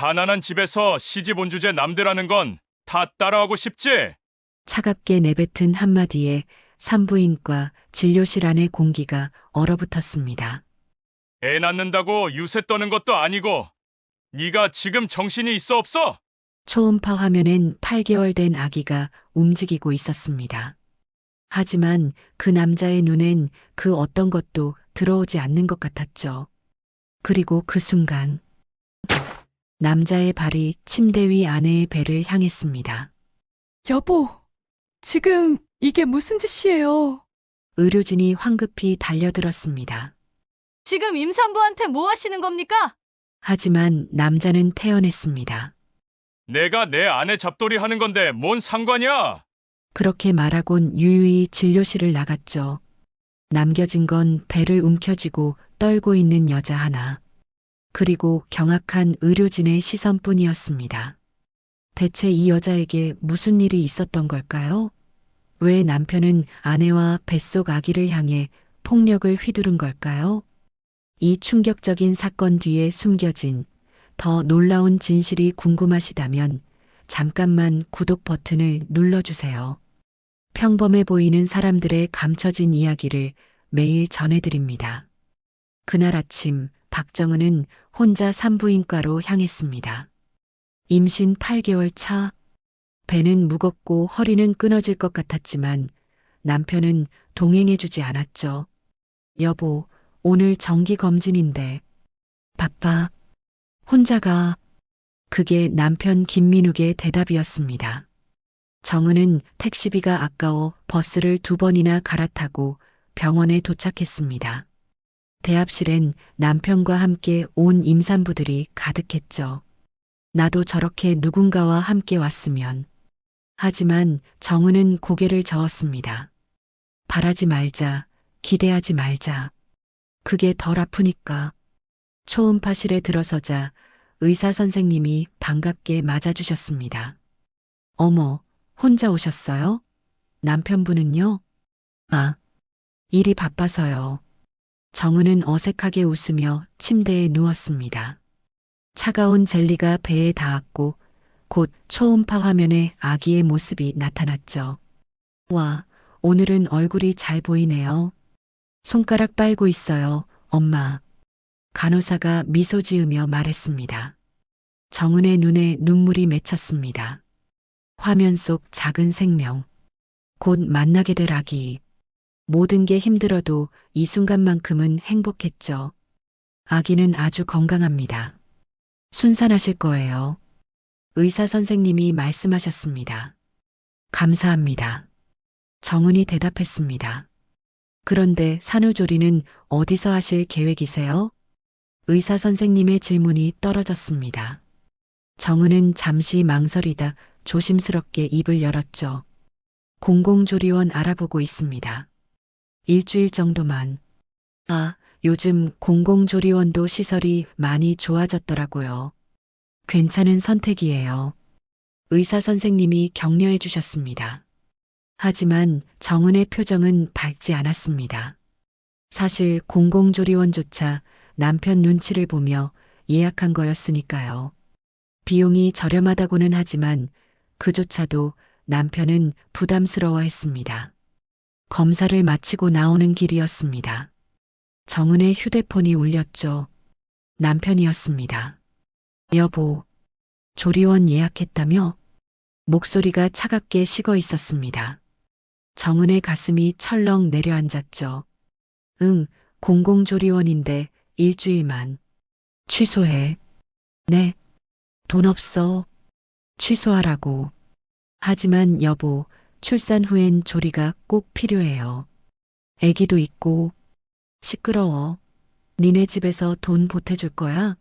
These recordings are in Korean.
가난한 집에서 시집 온 주제 남들하는 건 다 따라하고 싶지? 차갑게 내뱉은 한마디에 산부인과 진료실 안의 공기가 얼어붙었습니다. 애 낳는다고 유세 떠는 것도 아니고 네가 지금 정신이 있어 없어? 초음파 화면엔 8개월 된 아기가 움직이고 있었습니다. 하지만 그 남자의 눈엔 그 어떤 것도 들어오지 않는 것 같았죠. 그리고 그 순간 남자의 발이 침대 위 아내의 배를 향했습니다. 여보, 지금 이게 무슨 짓이에요? 의료진이 황급히 달려들었습니다. 지금 임산부한테 뭐 하시는 겁니까? 하지만 남자는 태어냈습니다. 내가 내 아내 잡돌이 하는 건데 뭔 상관이야? 그렇게 말하곤 유유히 진료실을 나갔죠. 남겨진 건 배를 움켜쥐고 떨고 있는 여자 하나. 그리고 경악한 의료진의 시선뿐이었습니다. 대체 이 여자에게 무슨 일이 있었던 걸까요? 왜 남편은 아내와 뱃속 아기를 향해 폭력을 휘두른 걸까요? 이 충격적인 사건 뒤에 숨겨진 더 놀라운 진실이 궁금하시다면 잠깐만 구독 버튼을 눌러주세요. 평범해 보이는 사람들의 감춰진 이야기를 매일 전해드립니다. 그날 아침 박정은은 혼자 산부인과로 향했습니다. 임신 8개월 차, 배는 무겁고 허리는 끊어질 것 같았지만 남편은 동행해주지 않았죠. 여보, 오늘 정기검진인데. 바빠. 혼자 가. 그게 남편 김민욱의 대답이었습니다. 정은은 택시비가 아까워 버스를 2번이나 갈아타고 병원에 도착했습니다. 대합실엔 남편과 함께 온 임산부들이 가득했죠. 나도 저렇게 누군가와 함께 왔으면. 하지만 정은은 고개를 저었습니다. 바라지 말자, 기대하지 말자. 그게 덜 아프니까. 초음파실에 들어서자 의사 선생님이 반갑게 맞아주셨습니다. 어머, 혼자 오셨어요? 남편분은요? 아, 일이 바빠서요. 정은은 어색하게 웃으며 침대에 누웠습니다. 차가운 젤리가 배에 닿았고 곧 초음파 화면에 아기의 모습이 나타났죠. 와, 오늘은 얼굴이 잘 보이네요. 손가락 빨고 있어요, 엄마. 간호사가 미소 지으며 말했습니다. 정은의 눈에 눈물이 맺혔습니다. 화면 속 작은 생명. 곧 만나게 될 아기. 모든 게 힘들어도 이 순간만큼은 행복했죠. 아기는 아주 건강합니다. 순산하실 거예요. 의사 선생님이 말씀하셨습니다. 감사합니다. 정은이 대답했습니다. 그런데 산후조리는 어디서 하실 계획이세요? 의사 선생님의 질문이 떨어졌습니다. 정은은 잠시 망설이다 조심스럽게 입을 열었죠. 공공조리원 알아보고 있습니다. 일주일 정도만. 아, 요즘 공공조리원도 시설이 많이 좋아졌더라고요. 괜찮은 선택이에요. 의사 선생님이 격려해 주셨습니다. 하지만 정은의 표정은 밝지 않았습니다. 사실 공공조리원조차 남편 눈치를 보며 예약한 거였으니까요. 비용이 저렴하다고는 하지만 그조차도 남편은 부담스러워했습니다. 검사를 마치고 나오는 길이었습니다. 정은의 휴대폰이 울렸죠. 남편이었습니다. 여보, 조리원 예약했다며? 목소리가 차갑게 식어 있었습니다. 정은의 가슴이 철렁 내려앉았죠. 응, 공공조리원인데 일주일만. 취소해. 네. 돈 없어. 취소하라고. 하지만 여보, 출산 후엔 조리가 꼭 필요해요. 애기도 있고. 시끄러워. 니네 집에서 돈 보태줄 거야?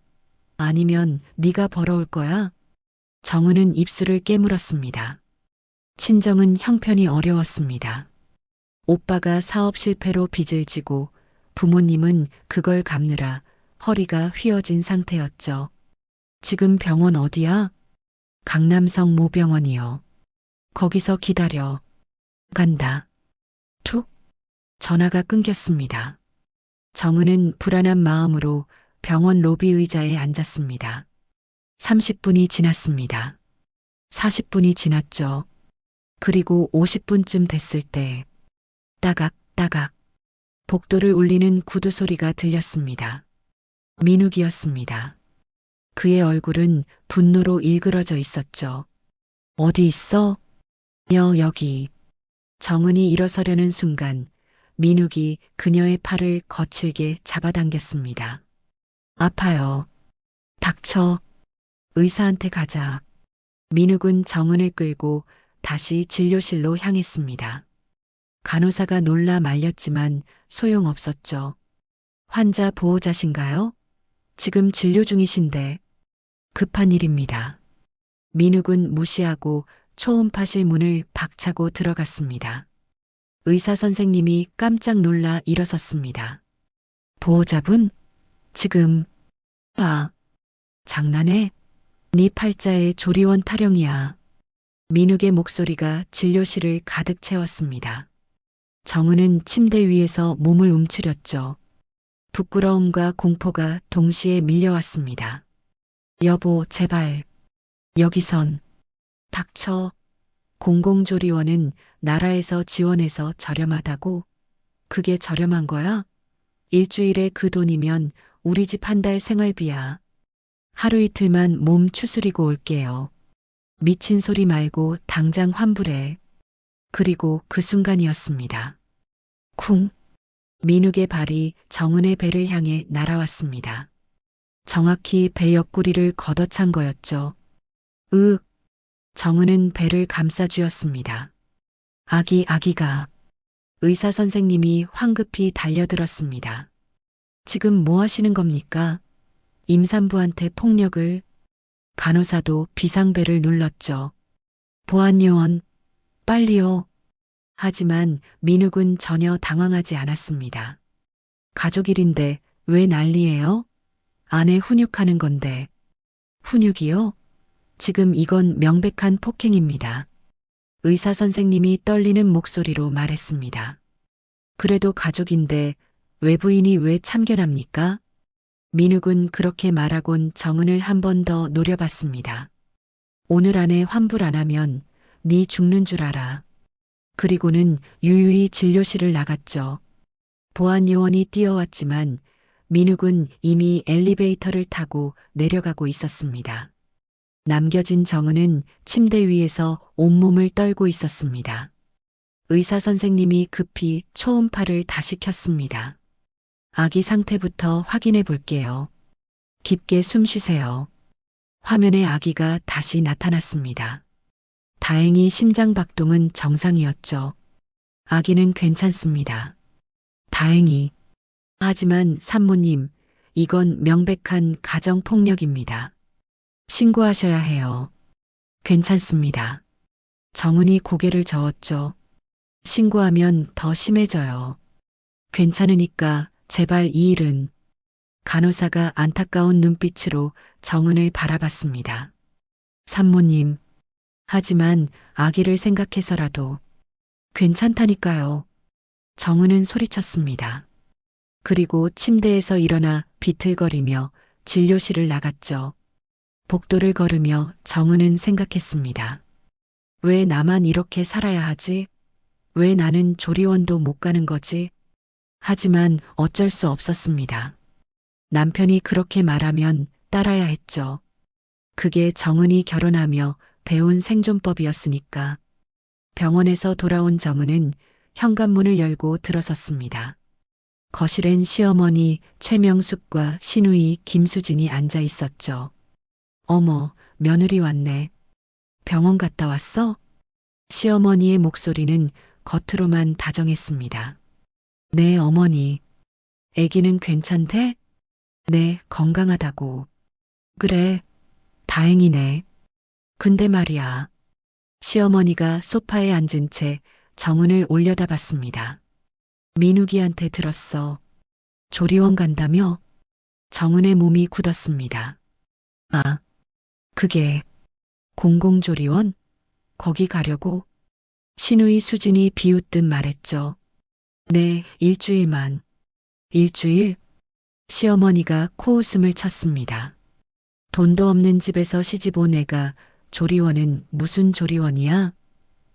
아니면 네가 벌어올 거야? 정은은 입술을 깨물었습니다. 친정은 형편이 어려웠습니다. 오빠가 사업 실패로 빚을 지고 부모님은 그걸 갚느라 허리가 휘어진 상태였죠. 지금 병원 어디야? 강남성 모병원이요. 거기서 기다려. 간다. 툭. 전화가 끊겼습니다. 정은은 불안한 마음으로 병원 로비 의자에 앉았습니다. 30분이 지났습니다. 40분이 지났죠. 그리고 50분쯤 됐을 때 따각 따각 복도를 울리는 구두 소리가 들렸습니다. 민욱이었습니다. 그의 얼굴은 분노로 일그러져 있었죠. 어디 있어? 여기. 정은이 일어서려는 순간 민욱이 그녀의 팔을 거칠게 잡아당겼습니다. 아파요. 닥쳐. 의사한테 가자. 민욱은 정은을 끌고 다시 진료실로 향했습니다. 간호사가 놀라 말렸지만 소용없었죠. 환자 보호자신가요? 지금 진료 중이신데. 급한 일입니다. 민욱은 무시하고 초음파실 문을 박차고 들어갔습니다. 의사 선생님이 깜짝 놀라 일어섰습니다. 보호자분? 지금. 장난해? 네 팔자에 조리원 타령이야. 민욱의 목소리가 진료실을 가득 채웠습니다. 정은은 침대 위에서 몸을 움츠렸죠. 부끄러움과 공포가 동시에 밀려왔습니다. 여보, 제발. 여기선. 닥쳐. 공공조리원은 나라에서 지원해서 저렴하다고? 그게 저렴한 거야? 일주일에 그 돈이면 우리 집 한 달 생활비야. 하루 이틀만 몸 추스리고 올게요. 미친 소리 말고 당장 환불해. 그리고 그 순간이었습니다. 쿵. 민욱의 발이 정은의 배를 향해 날아왔습니다. 정확히 배 옆구리를 걷어찬 거였죠. 으윽. 정은은 배를 감싸쥐었습니다. 아기가. 의사 선생님이 황급히 달려들었습니다. 지금 뭐 하시는 겁니까? 임산부한테 폭력을. 간호사도 비상벨을 눌렀죠. 보안요원, 빨리요. 하지만 민욱은 전혀 당황하지 않았습니다. 가족 일인데 왜 난리예요? 아내 훈육하는 건데. 훈육이요? 지금 이건 명백한 폭행입니다. 의사 선생님이 떨리는 목소리로 말했습니다. 그래도 가족인데 외부인이 왜 참견합니까? 민욱은 그렇게 말하곤 정은을 한 번 더 노려봤습니다. 오늘 안에 환불 안 하면 네 죽는 줄 알아. 그리고는 유유히 진료실을 나갔죠. 보안요원이 뛰어왔지만 민욱은 이미 엘리베이터를 타고 내려가고 있었습니다. 남겨진 정은은 침대 위에서 온몸을 떨고 있었습니다. 의사 선생님이 급히 초음파를 다시 켰습니다. 아기 상태부터 확인해 볼게요. 깊게 숨 쉬세요. 화면에 아기가 다시 나타났습니다. 다행히 심장 박동은 정상이었죠. 아기는 괜찮습니다. 다행히. 하지만 산모님, 이건 명백한 가정폭력입니다. 신고하셔야 해요. 괜찮습니다. 정은이 고개를 저었죠. 신고하면 더 심해져요. 괜찮으니까 제발 이 일은. 간호사가 안타까운 눈빛으로 정은을 바라봤습니다. 산모님. 하지만 아기를 생각해서라도. 괜찮다니까요. 정은은 소리쳤습니다. 그리고 침대에서 일어나 비틀거리며 진료실을 나갔죠. 복도를 걸으며 정은은 생각했습니다. 왜 나만 이렇게 살아야 하지? 왜 나는 조리원도 못 가는 거지? 하지만 어쩔 수 없었습니다. 남편이 그렇게 말하면 따라야 했죠. 그게 정은이 결혼하며 배운 생존법이었으니까. 병원에서 돌아온 정은은 현관문을 열고 들어섰습니다. 거실엔 시어머니 최명숙과 시누이 김수진이 앉아 있었죠. 어머, 며느리 왔네. 병원 갔다 왔어? 시어머니의 목소리는 겉으로만 다정했습니다. 네, 어머니. 아기는 괜찮대? 네, 건강하다고. 그래, 다행이네. 근데 말이야. 시어머니가 소파에 앉은 채 정은을 올려다봤습니다. 민욱이한테 들었어. 조리원 간다며? 정은의 몸이 굳었습니다. 아, 그게 공공조리원? 거기 가려고? 시누이 수진이 비웃듯 말했죠. 네, 일주일만. 일주일? 시어머니가 코웃음을 쳤습니다. 돈도 없는 집에서 시집 온 애가 조리원은 무슨 조리원이야?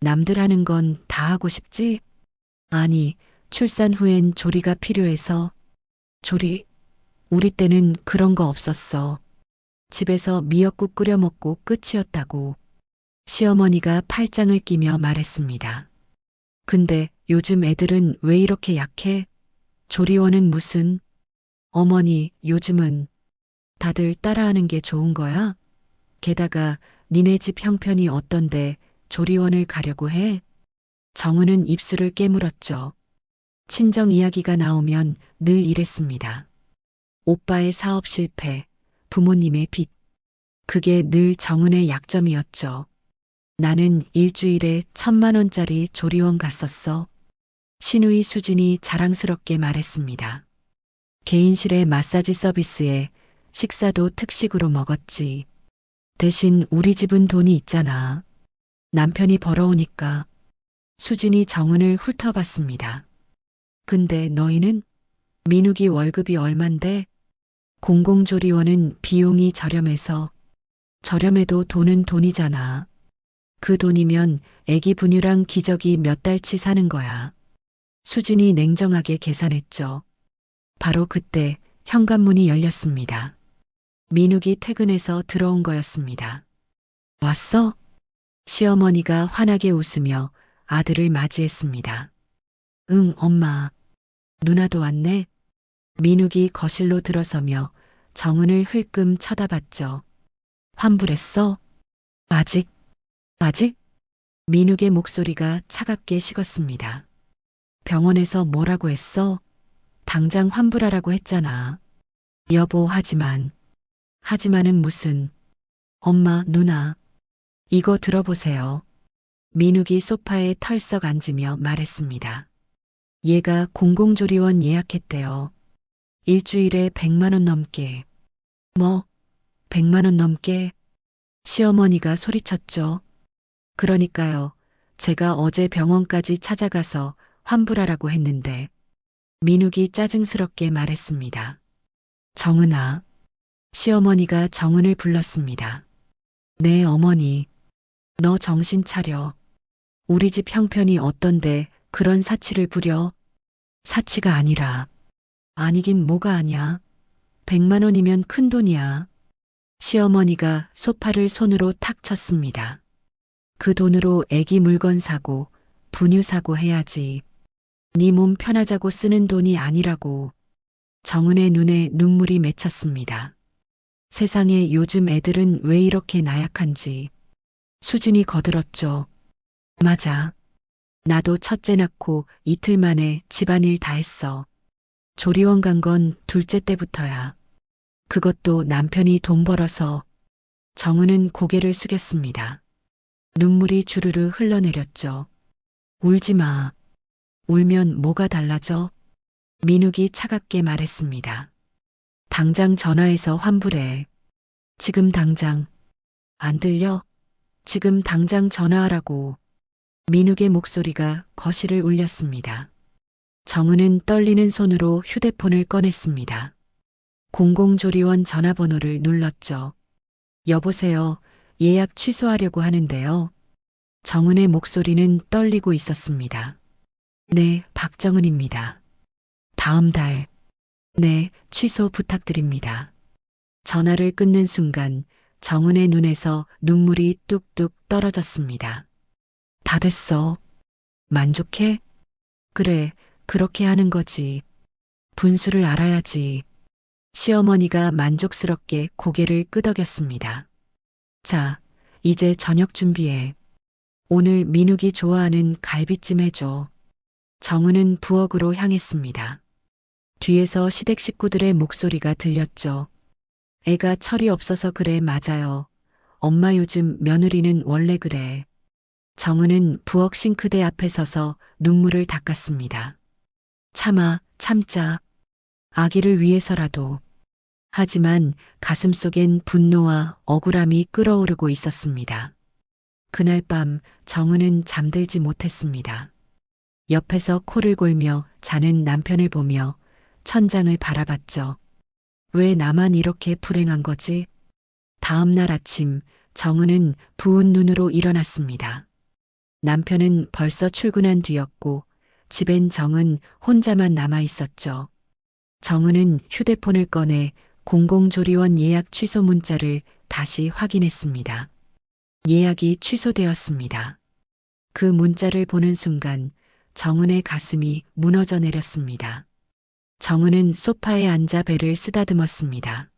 남들 하는 건 다 하고 싶지? 아니, 출산 후엔 조리가 필요해서. 조리? 우리 때는 그런 거 없었어. 집에서 미역국 끓여 먹고 끝이었다고. 시어머니가 팔짱을 끼며 말했습니다. 근데 요즘 애들은 왜 이렇게 약해? 조리원은 무슨? 어머니, 요즘은 다들 따라하는 게 좋은 거야? 게다가 니네 집 형편이 어떤데 조리원을 가려고 해? 정은은 입술을 깨물었죠. 친정 이야기가 나오면 늘 이랬습니다. 오빠의 사업 실패, 부모님의 빚. 그게 늘 정은의 약점이었죠. 나는 일주일에 1,000만 원짜리 조리원 갔었어. 시누이 수진이 자랑스럽게 말했습니다. 개인실에 마사지 서비스에 식사도 특식으로 먹었지. 대신 우리 집은 돈이 있잖아. 남편이 벌어오니까. 수진이 정은을 훑어봤습니다. 근데 너희는? 민욱이 월급이 얼만데? 공공조리원은 비용이 저렴해서. 저렴해도 돈은 돈이잖아. 그 돈이면 애기 분유랑 기저귀 몇 달치 사는 거야. 수진이 냉정하게 계산했죠. 바로 그때 현관문이 열렸습니다. 민욱이 퇴근해서 들어온 거였습니다. 왔어? 시어머니가 환하게 웃으며 아들을 맞이했습니다. 응, 엄마. 누나도 왔네. 민욱이 거실로 들어서며 정은을 흘끔 쳐다봤죠. 환불했어? 아직? 민욱의 목소리가 차갑게 식었습니다. 병원에서 뭐라고 했어? 당장 환불하라고 했잖아. 여보, 하지만은 무슨. 엄마, 누나. 이거 들어보세요. 민욱이 소파에 털썩 앉으며 말했습니다. 얘가 공공조리원 예약했대요. 일주일에 100만 원 넘게. 뭐? 100만 원 넘게? 시어머니가 소리쳤죠. 그러니까요. 제가 어제 병원까지 찾아가서 환불하라고 했는데. 민욱이 짜증스럽게 말했습니다. 정은아. 시어머니가 정은을 불렀습니다. 네, 어머니. 너 정신 차려. 우리 집 형편이 어떤데 그런 사치를 부려? 사치가 아니라. 아니긴 뭐가 아냐. 100만 원이면 큰 돈이야. 시어머니가 소파를 손으로 탁 쳤습니다. 그 돈으로 애기 물건 사고 분유 사고 해야지. 네 몸 편하자고 쓰는 돈이 아니라고. 정은의 눈에 눈물이 맺혔습니다. 세상에 요즘 애들은 왜 이렇게 나약한지. 수진이 거들었죠. 맞아. 나도 첫째 낳고 이틀 만에 집안일 다 했어. 조리원 간 건 둘째 때부터야. 그것도 남편이 돈 벌어서. 정은은 고개를 숙였습니다. 눈물이 주르르 흘러내렸죠. 울지 마. 울면 뭐가 달라져? 민욱이 차갑게 말했습니다. 당장 전화해서 환불해. 지금 당장. 안 들려? 지금 당장 전화하라고. 민욱의 목소리가 거실을 울렸습니다. 정은은 떨리는 손으로 휴대폰을 꺼냈습니다. 공공조리원 전화번호를 눌렀죠. 여보세요. 예약 취소하려고 하는데요. 정은의 목소리는 떨리고 있었습니다. 네, 박정은입니다. 다음 달. 네, 취소 부탁드립니다. 전화를 끊는 순간 정은의 눈에서 눈물이 뚝뚝 떨어졌습니다. 다 됐어. 만족해? 그래, 그렇게 하는 거지. 분수를 알아야지. 시어머니가 만족스럽게 고개를 끄덕였습니다. 자, 이제 저녁 준비해. 오늘 민욱이 좋아하는 갈비찜 해줘. 정은은 부엌으로 향했습니다. 뒤에서 시댁 식구들의 목소리가 들렸죠. 애가 철이 없어서 그래, 맞아요. 엄마 요즘 며느리는 원래 그래. 정은은 부엌 싱크대 앞에 서서 눈물을 닦았습니다. 참자. 아기를 위해서라도. 하지만 가슴속엔 분노와 억울함이 끓어오르고 있었습니다. 그날 밤 정은은 잠들지 못했습니다. 옆에서 코를 골며 자는 남편을 보며 천장을 바라봤죠. 왜 나만 이렇게 불행한 거지? 다음 날 아침 정은은 부은 눈으로 일어났습니다. 남편은 벌써 출근한 뒤였고 집엔 정은 혼자만 남아 있었죠. 정은은 휴대폰을 꺼내 공공조리원 예약 취소 문자를 다시 확인했습니다. 예약이 취소되었습니다. 그 문자를 보는 순간 정은의 가슴이 무너져 내렸습니다. 정은은 소파에 앉아 배를 쓰다듬었습니다.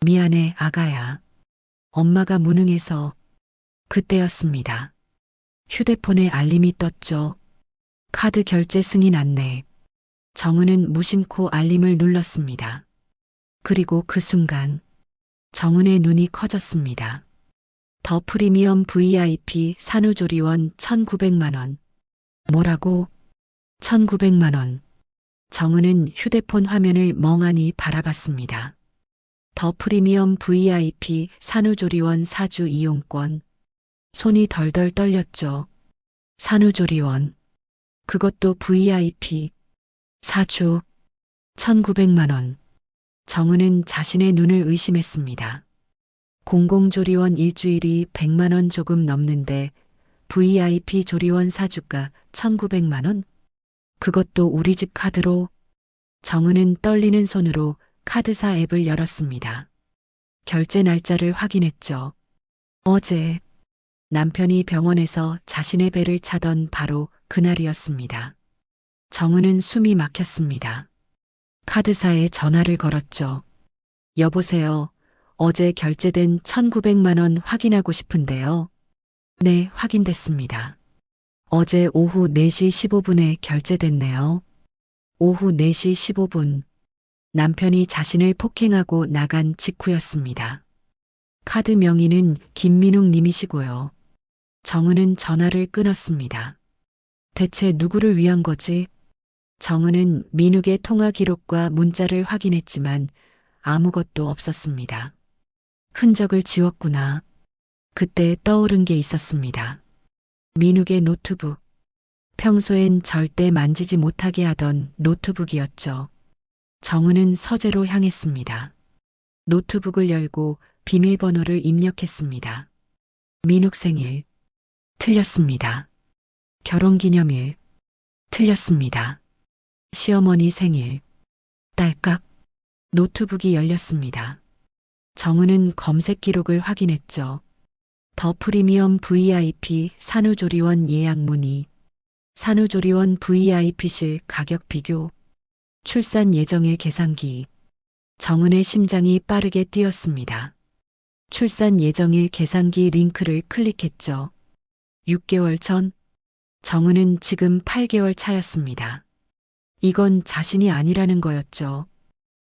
미안해, 아가야. 엄마가 무능해서. 그때였습니다. 휴대폰에 알림이 떴죠. 카드 결제 승인 안내. 정은은 무심코 알림을 눌렀습니다. 그리고 그 순간 정은의 눈이 커졌습니다. 더 프리미엄 VIP 산후조리원 1,900만 원. 뭐라고? 1,900만 원. 정은은 휴대폰 화면을 멍하니 바라봤습니다. 더 프리미엄 VIP 산후조리원 4주 이용권. 손이 덜덜 떨렸죠. 산후조리원. 그것도 VIP. 4주. 1,900만 원. 정은은 자신의 눈을 의심했습니다. 공공조리원 일주일이 100만 원 조금 넘는데 VIP 조리원 4주가 1,900만 원? 그것도 우리 집 카드로? 정은은 떨리는 손으로 카드사 앱을 열었습니다. 결제 날짜를 확인했죠. 어제 남편이 병원에서 자신의 배를 차던 바로 그날이었습니다. 정은은 숨이 막혔습니다. 카드사에 전화를 걸었죠. 여보세요. 어제 결제된 1,900만 원 확인하고 싶은데요. 네, 확인됐습니다. 어제 오후 4시 15분에 결제됐네요. 오후 4시 15분. 남편이 자신을 폭행하고 나간 직후였습니다. 카드 명의는 김민욱 님이시고요. 정은은 전화를 끊었습니다. 대체 누구를 위한 거지? 정은은 민욱의 통화 기록과 문자를 확인했지만 아무것도 없었습니다. 흔적을 지웠구나. 그때 떠오른 게 있었습니다. 민욱의 노트북. 평소엔 절대 만지지 못하게 하던 노트북이었죠. 정은은 서재로 향했습니다. 노트북을 열고 비밀번호를 입력했습니다. 민욱 생일. 틀렸습니다. 결혼기념일. 틀렸습니다. 시어머니 생일. 딸깍. 노트북이 열렸습니다. 정은은 검색 기록을 확인했죠. 더 프리미엄 VIP 산후조리원 예약 문의. 산후조리원 VIP실 가격 비교. 출산 예정일 계산기. 정은의 심장이 빠르게 뛰었습니다. 출산 예정일 계산기 링크를 클릭했죠. 6개월 전. 정은은 지금 8개월 차였습니다. 이건 자신이 아니라는 거였죠.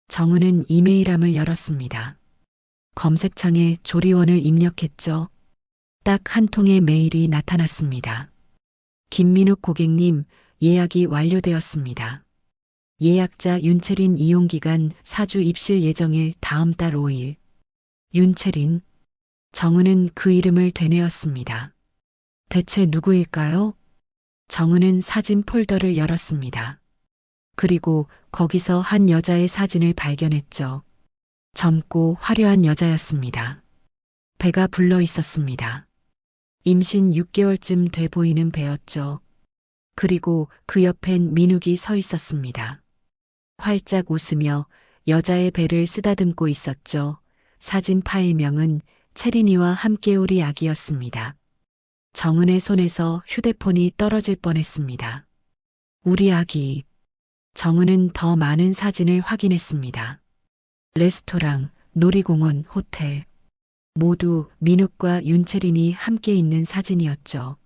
정은은 이메일함을 열었습니다. 검색창에 조리원을 입력했죠. 딱 한 통의 메일이 나타났습니다. 김민욱 고객님, 예약이 완료되었습니다. 예약자 윤채린 이용기간 4주 입실 예정일 다음 달 5일. 윤채린. 정은은 그 이름을 되뇌었습니다. 대체 누구일까요? 정은은 사진 폴더를 열었습니다. 그리고 거기서 한 여자의 사진을 발견했죠. 젊고 화려한 여자였습니다. 배가 불러 있었습니다. 임신 6개월쯤 돼 보이는 배였죠. 그리고 그 옆엔 민욱이 서 있었습니다. 활짝 웃으며 여자의 배를 쓰다듬고 있었죠. 사진 파일명은 채린이와 함께 우리 아기였습니다. 정은의 손에서 휴대폰이 떨어질 뻔했습니다. 우리 아기. 정은은 더 많은 사진을 확인했습니다. 레스토랑, 놀이공원, 호텔. 모두 민욱과 윤채린이 함께 있는 사진이었죠.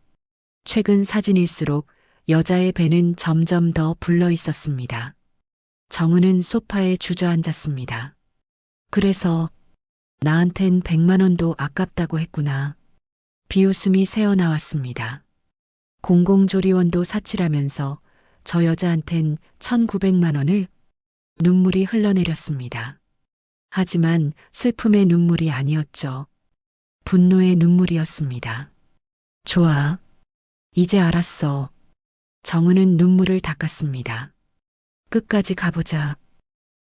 최근 사진일수록 여자의 배는 점점 더 불러 있었습니다. 정은은 소파에 주저앉았습니다. 그래서 나한텐 100만 원도 아깝다고 했구나. 비웃음이 새어나왔습니다. 공공조리원도 사치라면서 저 여자한텐 1,900만 원을. 눈물이 흘러내렸습니다. 하지만 슬픔의 눈물이 아니었죠. 분노의 눈물이었습니다. 좋아. 이제 알았어. 정은은 눈물을 닦았습니다. 끝까지 가보자.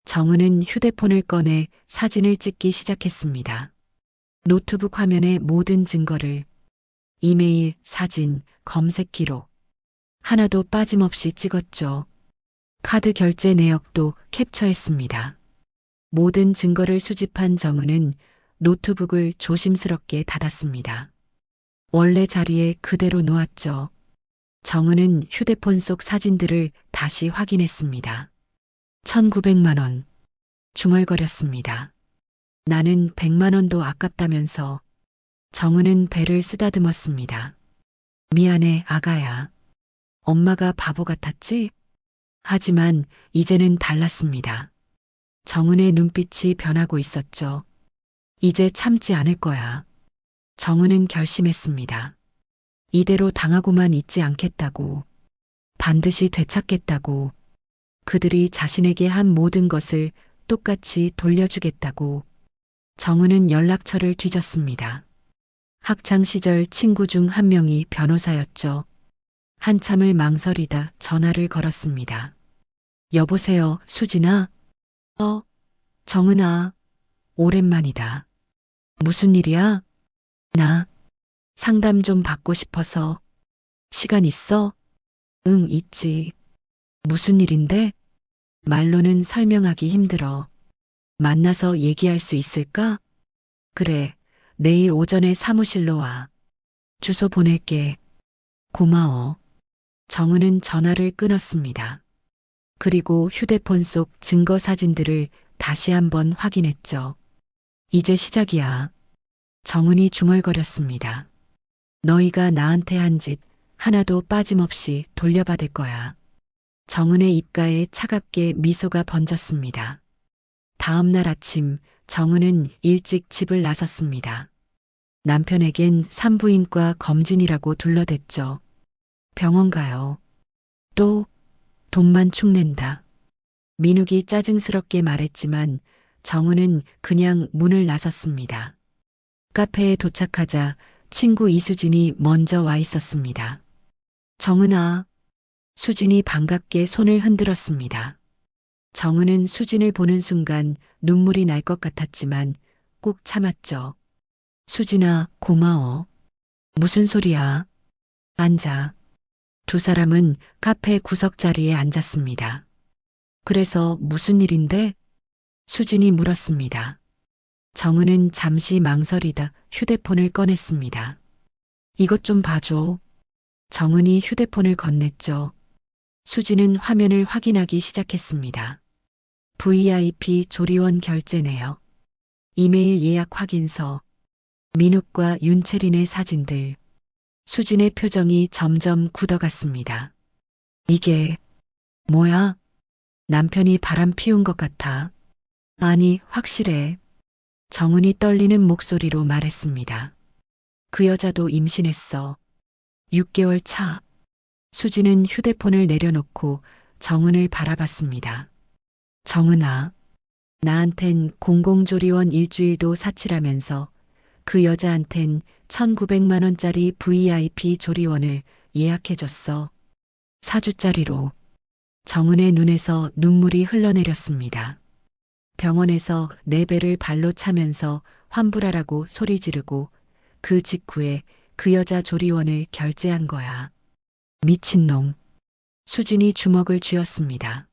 정은은 휴대폰을 꺼내 사진을 찍기 시작했습니다. 노트북 화면의 모든 증거를 이메일, 사진, 검색 기록 하나도 빠짐없이 찍었죠. 카드 결제 내역도 캡처했습니다. 모든 증거를 수집한 정은은 노트북을 조심스럽게 닫았습니다. 원래 자리에 그대로 놓았죠. 정은은 휴대폰 속 사진들을 다시 확인했습니다. 1900만 원. 중얼거렸습니다. 나는 100만 원도 아깝다면서. 정은은 배를 쓰다듬었습니다. 미안해, 아가야. 엄마가 바보 같았지? 하지만 이제는 달랐습니다. 정은의 눈빛이 변하고 있었죠. 이제 참지 않을 거야. 정은은 결심했습니다. 이대로 당하고만 있지 않겠다고. 반드시 되찾겠다고. 그들이 자신에게 한 모든 것을 똑같이 돌려주겠다고. 정은은 연락처를 뒤졌습니다. 학창시절 친구 중 한 명이 변호사였죠. 한참을 망설이다 전화를 걸었습니다. 여보세요, 수진아? 정은아. 오랜만이다. 무슨 일이야? 나 상담 좀 받고 싶어서. 시간 있어? 응, 있지. 무슨 일인데? 말로는 설명하기 힘들어. 만나서 얘기할 수 있을까? 그래, 내일 오전에 사무실로 와. 주소 보낼게. 고마워. 정은은 전화를 끊었습니다. 그리고 휴대폰 속 증거 사진들을 다시 한번 확인했죠. 이제 시작이야. 정은이 중얼거렸습니다. 너희가 나한테 한 짓 하나도 빠짐없이 돌려받을 거야. 정은의 입가에 차갑게 미소가 번졌습니다. 다음 날 아침 정은은 일찍 집을 나섰습니다. 남편에겐 산부인과 검진이라고 둘러댔죠. 병원 가요. 또 돈만 축낸다. 민욱이 짜증스럽게 말했지만 정은은 그냥 문을 나섰습니다. 카페에 도착하자 친구 이수진이 먼저 와 있었습니다. 정은아. 수진이 반갑게 손을 흔들었습니다. 정은은 수진을 보는 순간 눈물이 날 것 같았지만 꾹 참았죠. 수진아, 고마워. 무슨 소리야? 앉아. 두 사람은 카페 구석 자리에 앉았습니다. 그래서 무슨 일인데? 수진이 물었습니다. 정은은 잠시 망설이다 휴대폰을 꺼냈습니다. 이것 좀 봐줘. 정은이 휴대폰을 건넸죠. 수진은 화면을 확인하기 시작했습니다. VIP 조리원 결제 내역, 이메일 예약 확인서, 민욱과 윤채린의 사진들. 수진의 표정이 점점 굳어갔습니다. 이게 뭐야? 남편이 바람 피운 것 같아. 아니, 확실해. 정은이 떨리는 목소리로 말했습니다. 그 여자도 임신했어. 6개월 차. 수진은 휴대폰을 내려놓고 정은을 바라봤습니다. 정은아, 나한텐 공공조리원 일주일도 사치라면서 그 여자한텐 1900만 원짜리 VIP 조리원을 예약해줬어. 4주짜리로. 정은의 눈에서 눈물이 흘러내렸습니다. 병원에서 내 배를 발로 차면서 환불하라고 소리 지르고 그 직후에 그 여자 조리원을 결제한 거야. 미친놈. 수진이 주먹을 쥐었습니다.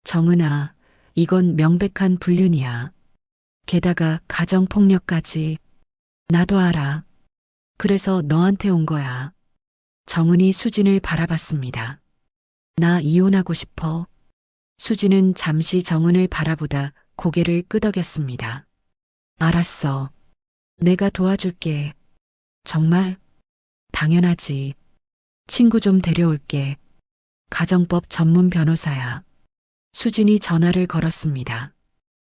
정은아, 이건 명백한 불륜이야. 게다가 가정폭력까지. 나도 알아. 그래서 너한테 온 거야. 정은이 수진을 바라봤습니다. 나 이혼하고 싶어. 수진은 잠시 정은을 바라보다 고개를 끄덕였습니다. 알았어. 내가 도와줄게. 정말? 당연하지. 친구 좀 데려올게. 가정법 전문 변호사야. 수진이 전화를 걸었습니다.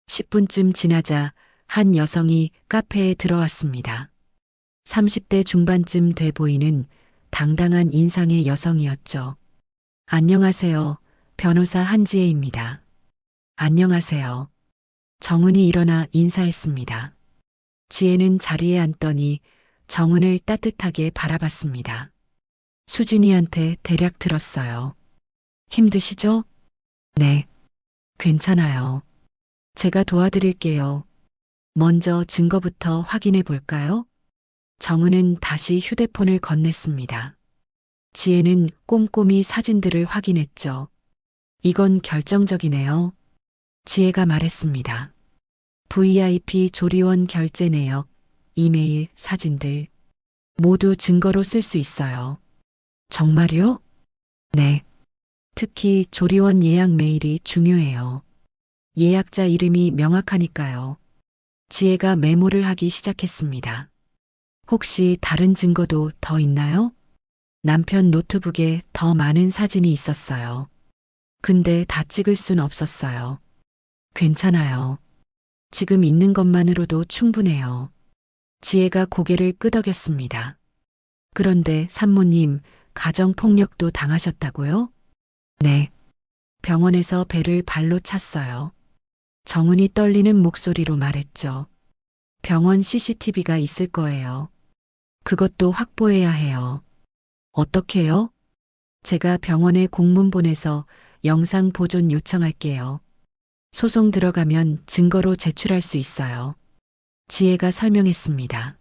10분쯤 지나자 한 여성이 카페에 들어왔습니다. 30대 중반쯤 돼 보이는 당당한 인상의 여성이었죠. 안녕하세요. 변호사 한지혜입니다. 안녕하세요. 정은이 일어나 인사했습니다. 지혜는 자리에 앉더니 정은을 따뜻하게 바라봤습니다. 수진이한테 대략 들었어요. 힘드시죠? 네. 괜찮아요. 제가 도와드릴게요. 먼저 증거부터 확인해 볼까요? 정은은 다시 휴대폰을 건넸습니다. 지혜는 꼼꼼히 사진들을 확인했죠. 이건 결정적이네요. 지혜가 말했습니다. VIP 조리원 결제 내역, 이메일, 사진들 모두 증거로 쓸 수 있어요. 정말요? 네. 특히 조리원 예약 메일이 중요해요. 예약자 이름이 명확하니까요. 지혜가 메모를 하기 시작했습니다. 혹시 다른 증거도 더 있나요? 남편 노트북에 더 많은 사진이 있었어요. 근데 다 찍을 순 없었어요. 괜찮아요. 지금 있는 것만으로도 충분해요. 지혜가 고개를 끄덕였습니다. 그런데 산모님, 가정폭력도 당하셨다고요? 네. 병원에서 배를 발로 찼어요. 정은이 떨리는 목소리로 말했죠. 병원 CCTV가 있을 거예요. 그것도 확보해야 해요. 어떻게요? 제가 병원에 공문 보내서 영상 보존 요청할게요. 소송 들어가면 증거로 제출할 수 있어요. 지혜가 설명했습니다.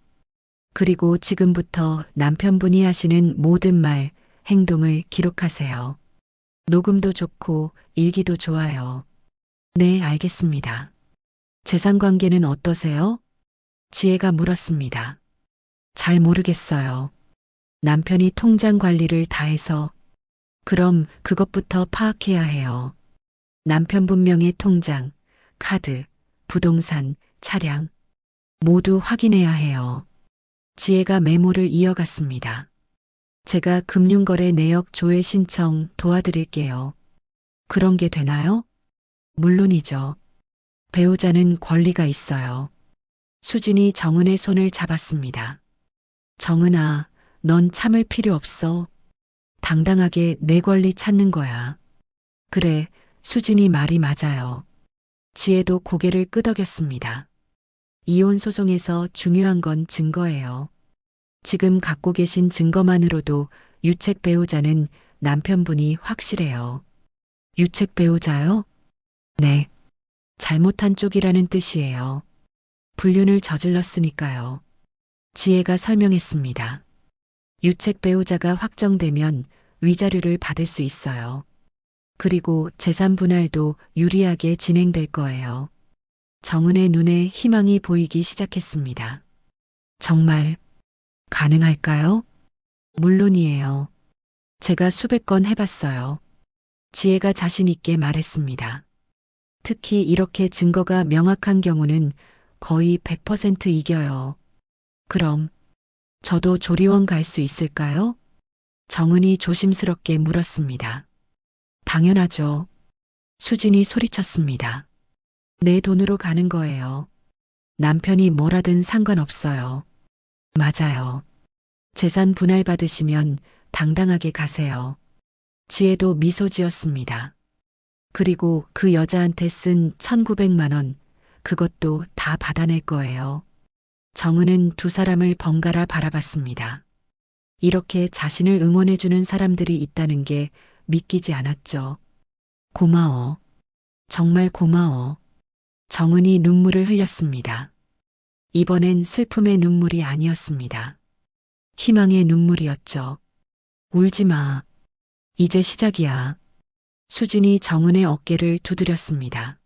그리고 지금부터 남편분이 하시는 모든 말, 행동을 기록하세요. 녹음도 좋고 일기도 좋아요. 네, 알겠습니다. 재산 관계는 어떠세요? 지혜가 물었습니다. 잘 모르겠어요. 남편이 통장 관리를 다 해서. 그럼 그것부터 파악해야 해요. 남편분 명의 통장, 카드, 부동산, 차량 모두 확인해야 해요. 지혜가 메모를 이어갔습니다. 제가 금융거래 내역 조회 신청 도와드릴게요. 그런 게 되나요? 물론이죠. 배우자는 권리가 있어요. 수진이 정은의 손을 잡았습니다. 정은아, 넌 참을 필요 없어. 당당하게 내 권리 찾는 거야. 그래, 수진이 말이 맞아요. 지혜도 고개를 끄덕였습니다. 이혼 소송에서 중요한 건 증거예요. 지금 갖고 계신 증거만으로도 유책 배우자는 남편분이 확실해요. 유책 배우자요? 네. 잘못한 쪽이라는 뜻이에요. 불륜을 저질렀으니까요. 지혜가 설명했습니다. 유책 배우자가 확정되면 위자료를 받을 수 있어요. 그리고 재산 분할도 유리하게 진행될 거예요. 정은의 눈에 희망이 보이기 시작했습니다. 정말 가능할까요? 물론이에요. 제가 수백 건 해봤어요. 지혜가 자신 있게 말했습니다. 특히 이렇게 증거가 명확한 경우는 거의 100% 이겨요. 그럼 저도 조리원 갈 수 있을까요? 정은이 조심스럽게 물었습니다. 당연하죠. 수진이 소리쳤습니다. 내 돈으로 가는 거예요. 남편이 뭐라든 상관없어요. 맞아요. 재산 분할 받으시면 당당하게 가세요. 지혜도 미소 지었습니다. 그리고 그 여자한테 쓴 1,900만 원, 그것도 다 받아낼 거예요. 정은은 두 사람을 번갈아 바라봤습니다. 이렇게 자신을 응원해주는 사람들이 있다는 게 믿기지 않았죠. 고마워. 정말 고마워. 정은이 눈물을 흘렸습니다. 이번엔 슬픔의 눈물이 아니었습니다. 희망의 눈물이었죠. 울지 마. 이제 시작이야. 수진이 정은의 어깨를 두드렸습니다.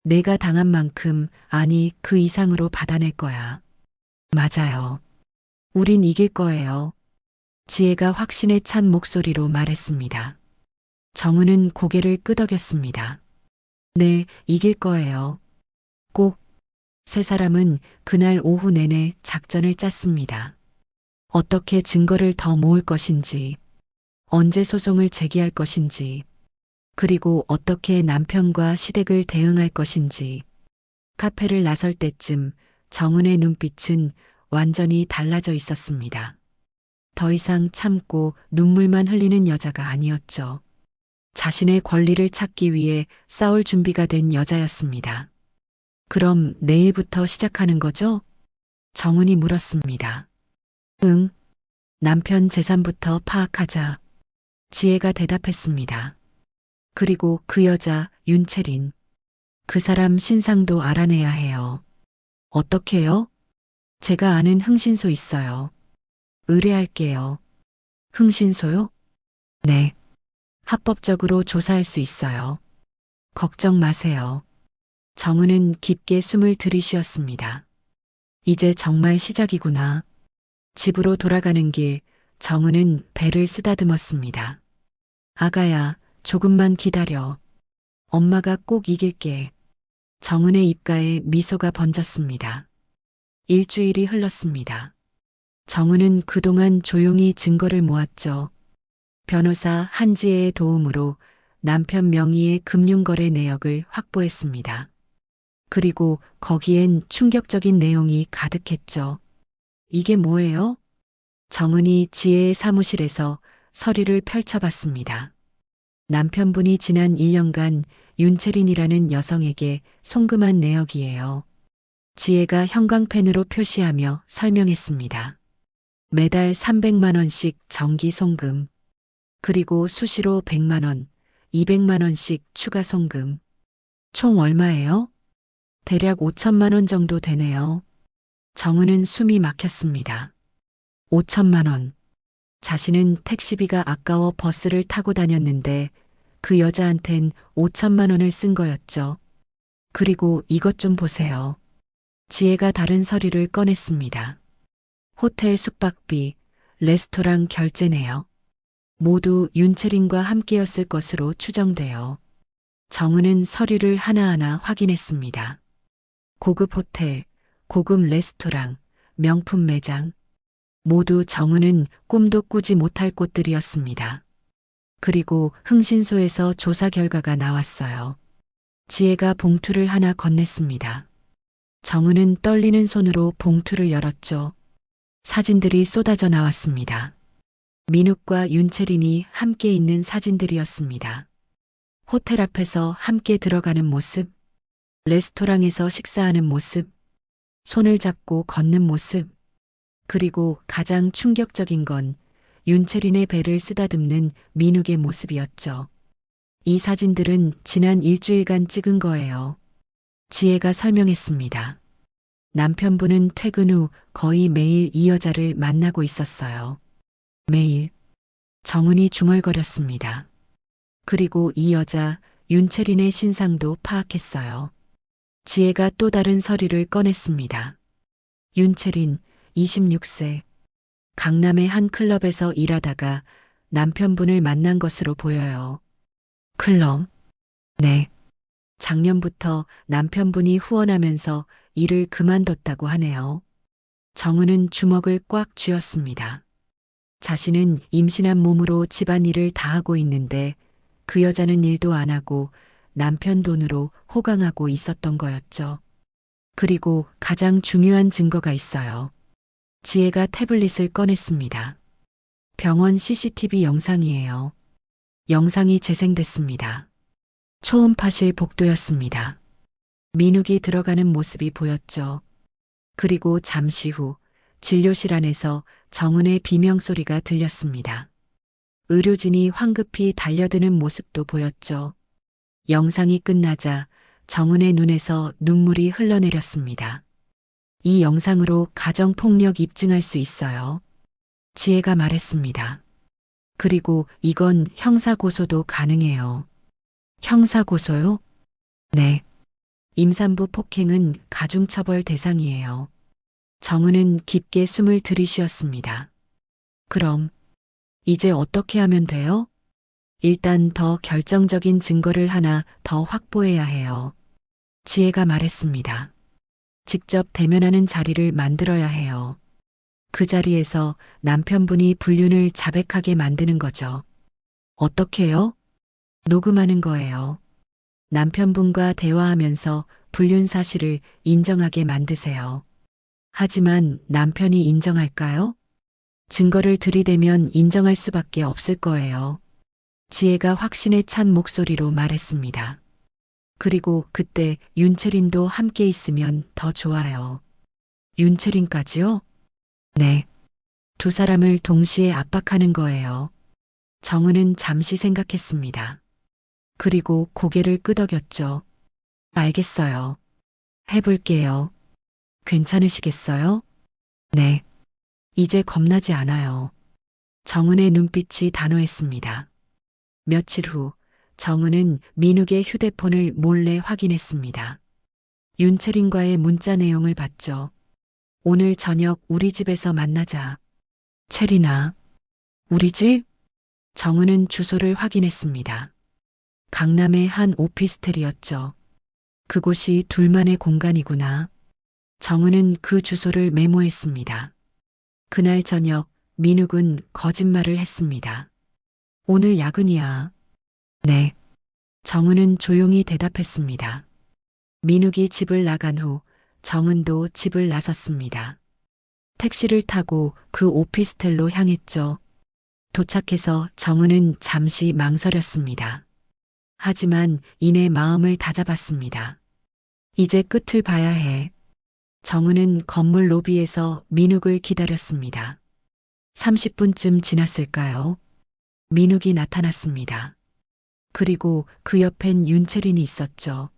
내가 당한 만큼, 아니 그 이상으로 받아낼 거야. 맞아요. 우린 이길 거예요. 지혜가 확신에 찬 목소리로 말했습니다. 정은은 고개를 끄덕였습니다. 네, 이길 거예요. 꼭. 세 사람은 그날 오후 내내 작전을 짰습니다. 어떻게 증거를 더 모을 것인지, 언제 소송을 제기할 것인지, 그리고 어떻게 남편과 시댁을 대응할 것인지. 카페를 나설 때쯤 정은의 눈빛은 완전히 달라져 있었습니다. 더 이상 참고 눈물만 흘리는 여자가 아니었죠. 자신의 권리를 찾기 위해 싸울 준비가 된 여자였습니다. 그럼 내일부터 시작하는 거죠? 정은이 물었습니다. 응. 남편 재산부터 파악하자. 지혜가 대답했습니다. 그리고 그 여자 윤채린. 그 사람 신상도 알아내야 해요. 어떻게요? 제가 아는 흥신소 있어요. 의뢰할게요. 흥신소요? 네. 합법적으로 조사할 수 있어요. 걱정 마세요. 정은은 깊게 숨을 들이쉬었습니다. 이제 정말 시작이구나. 집으로 돌아가는 길, 정은은 배를 쓰다듬었습니다. 아가야, 조금만 기다려. 엄마가 꼭 이길게. 정은의 입가에 미소가 번졌습니다. 일주일이 흘렀습니다. 정은은 그동안 조용히 증거를 모았죠. 변호사 한지혜의 도움으로 남편 명의의 금융거래 내역을 확보했습니다. 그리고 거기엔 충격적인 내용이 가득했죠. 이게 뭐예요? 정은이 지혜의 사무실에서 서류를 펼쳐봤습니다. 남편분이 지난 1년간 윤채린이라는 여성에게 송금한 내역이에요. 지혜가 형광펜으로 표시하며 설명했습니다. 매달 300만 원씩 정기 송금, 그리고 수시로 100만 원, 200만 원씩 추가 송금. 총 얼마예요? 대략 5천만 원 정도 되네요. 정은은 숨이 막혔습니다. 5천만 원. 자신은 택시비가 아까워 버스를 타고 다녔는데 그 여자한텐 5천만 원을 쓴 거였죠. 그리고 이것 좀 보세요. 지혜가 다른 서류를 꺼냈습니다. 호텔 숙박비, 레스토랑 결제네요. 모두 윤채린과 함께였을 것으로 추정돼요. 정은은 서류를 하나하나 확인했습니다. 고급 호텔, 고급 레스토랑, 명품 매장. 모두 정은은 꿈도 꾸지 못할 곳들이었습니다. 그리고 흥신소에서 조사 결과가 나왔어요. 지혜가 봉투를 하나 건넸습니다. 정은은 떨리는 손으로 봉투를 열었죠. 사진들이 쏟아져 나왔습니다. 민욱과 윤채린이 함께 있는 사진들이었습니다. 호텔 앞에서 함께 들어가는 모습, 레스토랑에서 식사하는 모습, 손을 잡고 걷는 모습, 그리고 가장 충격적인 건 윤채린의 배를 쓰다듬는 민욱의 모습이었죠. 이 사진들은 지난 일주일간 찍은 거예요. 지혜가 설명했습니다. 남편분은 퇴근 후 거의 매일 이 여자를 만나고 있었어요. 매일. 정은이 중얼거렸습니다. 그리고 이 여자 윤채린의 신상도 파악했어요. 지혜가 또 다른 서류를 꺼냈습니다. 윤채린, 26세. 강남의 한 클럽에서 일하다가 남편분을 만난 것으로 보여요. 클럽? 네. 작년부터 남편분이 후원하면서 일을 그만뒀다고 하네요. 정은은 주먹을 꽉 쥐었습니다. 자신은 임신한 몸으로 집안일을 다 하고 있는데 그 여자는 일도 안 하고 남편 돈으로 호강하고 있었던 거였죠. 그리고 가장 중요한 증거가 있어요. 지혜가 태블릿을 꺼냈습니다. 병원 CCTV 영상이에요. 영상이 재생됐습니다. 초음파실 복도였습니다. 민욱이 들어가는 모습이 보였죠. 그리고 잠시 후 진료실 안에서 정은의 비명소리가 들렸습니다. 의료진이 황급히 달려드는 모습도 보였죠. 영상이 끝나자 정은의 눈에서 눈물이 흘러내렸습니다. 이 영상으로 가정폭력 입증할 수 있어요. 지혜가 말했습니다. 그리고 이건 형사고소도 가능해요. 형사고소요? 네. 임산부 폭행은 가중처벌 대상이에요. 정은은 깊게 숨을 들이쉬었습니다. 그럼 이제 어떻게 하면 돼요? 일단 더 결정적인 증거를 하나 더 확보해야 해요. 지혜가 말했습니다. 직접 대면하는 자리를 만들어야 해요. 그 자리에서 남편분이 불륜을 자백하게 만드는 거죠. 어떻게요? 녹음하는 거예요. 남편분과 대화하면서 불륜 사실을 인정하게 만드세요. 하지만 남편이 인정할까요? 증거를 들이대면 인정할 수밖에 없을 거예요. 지혜가 확신에 찬 목소리로 말했습니다. 그리고 그때 윤채린도 함께 있으면 더 좋아요. 윤채린까지요? 네. 두 사람을 동시에 압박하는 거예요. 정은은 잠시 생각했습니다. 그리고 고개를 끄덕였죠. 알겠어요. 해볼게요. 괜찮으시겠어요? 네. 이제 겁나지 않아요. 정은의 눈빛이 단호했습니다. 며칠 후 정은은 민욱의 휴대폰을 몰래 확인했습니다. 윤채린과의 문자 내용을 봤죠. 오늘 저녁 우리 집에서 만나자. 채린아, 우리 집? 정은은 주소를 확인했습니다. 강남의 한 오피스텔이었죠. 그곳이 둘만의 공간이구나. 정은은 그 주소를 메모했습니다. 그날 저녁 민욱은 거짓말을 했습니다. 오늘 야근이야. 네. 정은은 조용히 대답했습니다. 민욱이 집을 나간 후 정은도 집을 나섰습니다. 택시를 타고 그 오피스텔로 향했죠. 도착해서 정은은 잠시 망설였습니다. 하지만 이내 마음을 다잡았습니다. 이제 끝을 봐야 해. 정은은 건물 로비에서 민욱을 기다렸습니다. 30분쯤 지났을까요? 민욱이 나타났습니다. 그리고 그 옆엔 윤채린이 있었죠.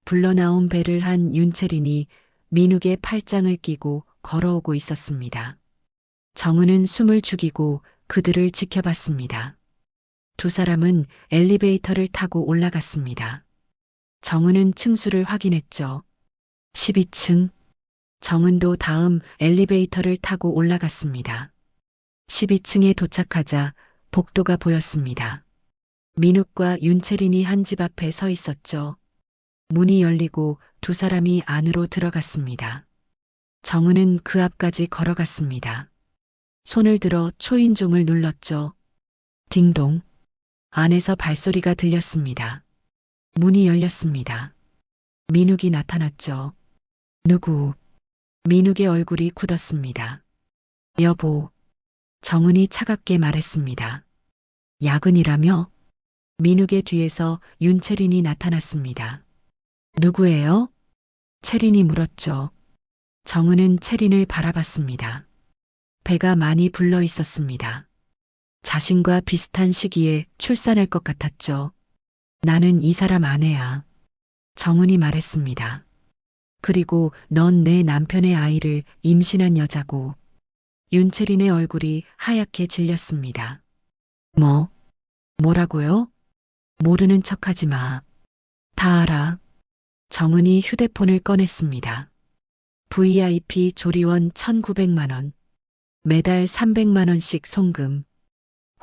불러나온 배를 한 윤채린이 민욱의 팔짱을 끼고 걸어오고 있었습니다. 정은은 숨을 죽이고 그들을 지켜봤습니다. 두 사람은 엘리베이터를 타고 올라갔습니다. 정은은 층수를 확인했죠. 12층. 정은도 다음 엘리베이터를 타고 올라갔습니다. 12층에 도착하자 복도가 보였습니다. 민욱과 윤채린이 한 집 앞에 서 있었죠. 문이 열리고 두 사람이 안으로 들어갔습니다. 정은은 그 앞까지 걸어갔습니다. 손을 들어 초인종을 눌렀죠. 딩동. 안에서 발소리가 들렸습니다. 문이 열렸습니다. 민욱이 나타났죠. 누구? 민욱의 얼굴이 굳었습니다. 여보. 정은이 차갑게 말했습니다. 야근이라며? 민욱의 뒤에서 윤채린이 나타났습니다. 누구예요? 채린이 물었죠. 정은은 채린을 바라봤습니다. 배가 많이 불러 있었습니다. 자신과 비슷한 시기에 출산할 것 같았죠. 나는 이 사람 아내야. 정은이 말했습니다. 그리고 넌 내 남편의 아이를 임신한 여자고. 윤채린의 얼굴이 하얗게 질렸습니다. 뭐라고요? 모르는 척하지 마. 다 알아. 정은이 휴대폰을 꺼냈습니다. VIP 조리원 1,900만 원. 매달 300만 원씩 송금.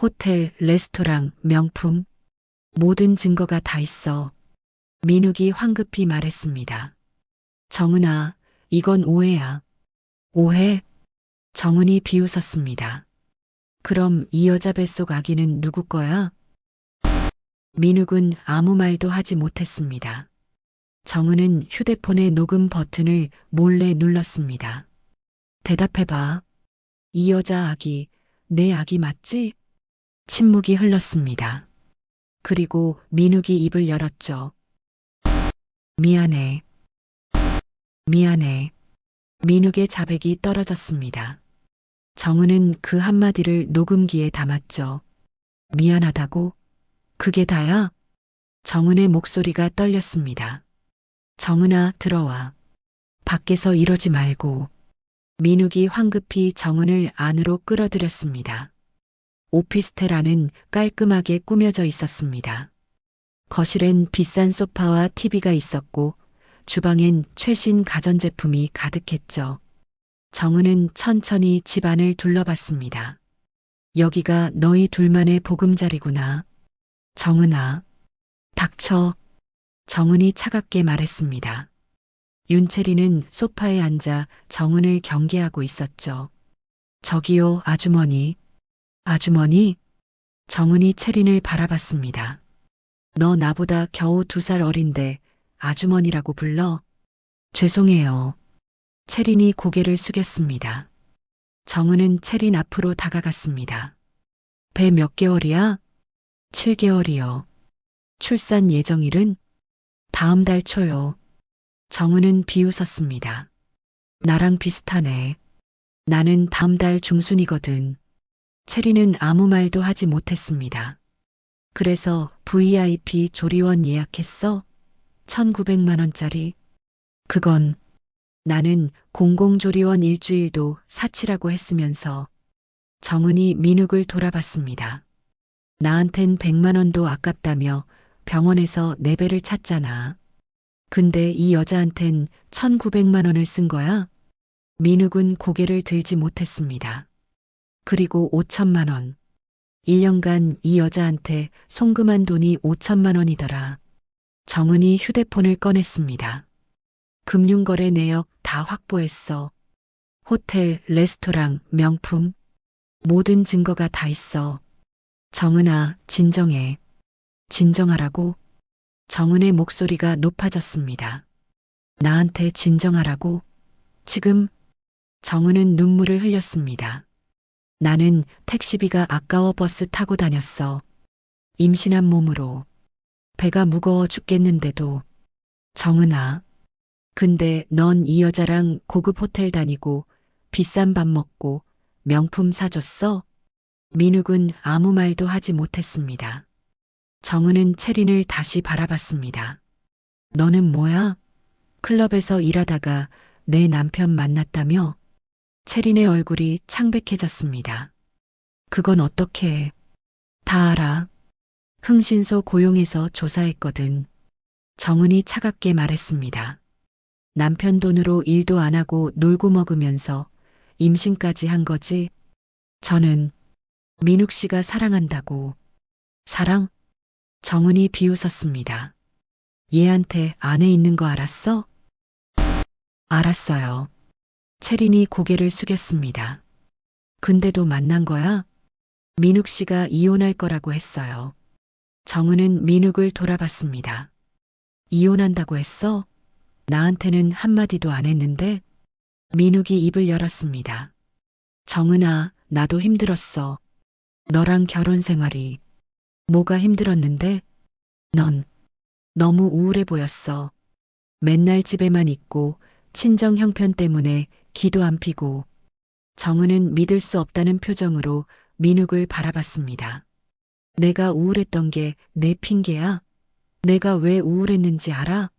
호텔, 레스토랑, 명품. 모든 증거가 다 있어. 민욱이 황급히 말했습니다. 정은아, 이건 오해야. 오해? 정은이 비웃었습니다. 그럼 이 여자 뱃속 아기는 누구 거야? 민욱은 아무 말도 하지 못했습니다. 정은은 휴대폰의 녹음 버튼을 몰래 눌렀습니다. 대답해봐. 이 여자 아기, 내 아기 맞지? 침묵이 흘렀습니다. 그리고 민욱이 입을 열었죠. 미안해. 미안해. 민욱의 자백이 떨어졌습니다. 정은은 그 한마디를 녹음기에 담았죠. 미안하다고? 그게 다야? 정은의 목소리가 떨렸습니다. 정은아, 들어와. 밖에서 이러지 말고. 민욱이 황급히 정은을 안으로 끌어들였습니다. 오피스텔 안은 깔끔하게 꾸며져 있었습니다. 거실엔 비싼 소파와 TV가 있었고 주방엔 최신 가전제품이 가득했죠. 정은은 천천히 집안을 둘러봤습니다. 여기가 너희 둘만의 보금자리구나. 정은아. 닥쳐. 정은이 차갑게 말했습니다. 윤채리는 소파에 앉아 정은을 경계하고 있었죠. 저기요, 아주머니. 아주머니? 정은이 채린을 바라봤습니다. 너 나보다 겨우 2살 어린데 아주머니라고 불러? 죄송해요. 채린이 고개를 숙였습니다. 정은은 채린 앞으로 다가갔습니다. 배 몇 개월이야? 7개월이요. 출산 예정일은? 다음 달 초요. 정은은 비웃었습니다. 나랑 비슷하네. 나는 다음 달 중순이거든. 채린은 아무 말도 하지 못했습니다. 그래서 VIP 조리원 예약했어? 1,900만 원짜리. 그건 나는 공공조리원 일주일도 사치라고 했으면서 정은이 민욱을 돌아봤습니다. 나한텐 100만 원도 아깝다며 병원에서 내 배를 찼잖아. 근데 이 여자한텐 1900만 원을 쓴 거야? 민욱은 고개를 들지 못했습니다. 그리고 5천만 원. 1년간 이 여자한테 송금한 돈이 5천만 원이더라. 정은이 휴대폰을 꺼냈습니다. 금융거래 내역 다 확보했어. 호텔, 레스토랑, 명품. 모든 증거가 다 있어. 정은아, 진정해. 진정하라고? 정은의 목소리가 높아졌습니다. 나한테 진정하라고? 지금? 정은은 눈물을 흘렸습니다. 나는 택시비가 아까워 버스 타고 다녔어. 임신한 몸으로. 배가 무거워 죽겠는데도. 정은아. 근데 넌 이 여자랑 고급 호텔 다니고 비싼 밥 먹고 명품 사줬어? 민욱은 아무 말도 하지 못했습니다. 정은은 채린을 다시 바라봤습니다. 너는 뭐야? 클럽에서 일하다가 내 남편 만났다며? 채린의 얼굴이 창백해졌습니다. 그건 어떻게 해? 다 알아. 흥신소 고용해서 조사했거든. 정은이 차갑게 말했습니다. 남편 돈으로 일도 안 하고 놀고 먹으면서 임신까지 한 거지? 저는 민욱 씨가 사랑한다고. 사랑? 정은이 비웃었습니다. 얘한테 아내 있는 거 알았어? 알았어요. 채린이 고개를 숙였습니다. 근데도 만난 거야? 민욱 씨가 이혼할 거라고 했어요. 정은은 민욱을 돌아봤습니다. 이혼한다고 했어? 나한테는 한마디도 안 했는데? 민욱이 입을 열었습니다. 정은아, 나도 힘들었어. 너랑 결혼 생활이. 뭐가 힘들었는데? 넌 너무 우울해 보였어. 맨날 집에만 있고 친정 형편 때문에 기도 안 피고. 정은은 믿을 수 없다는 표정으로 민욱을 바라봤습니다. 내가 우울했던 게 내 핑계야? 내가 왜 우울했는지 알아?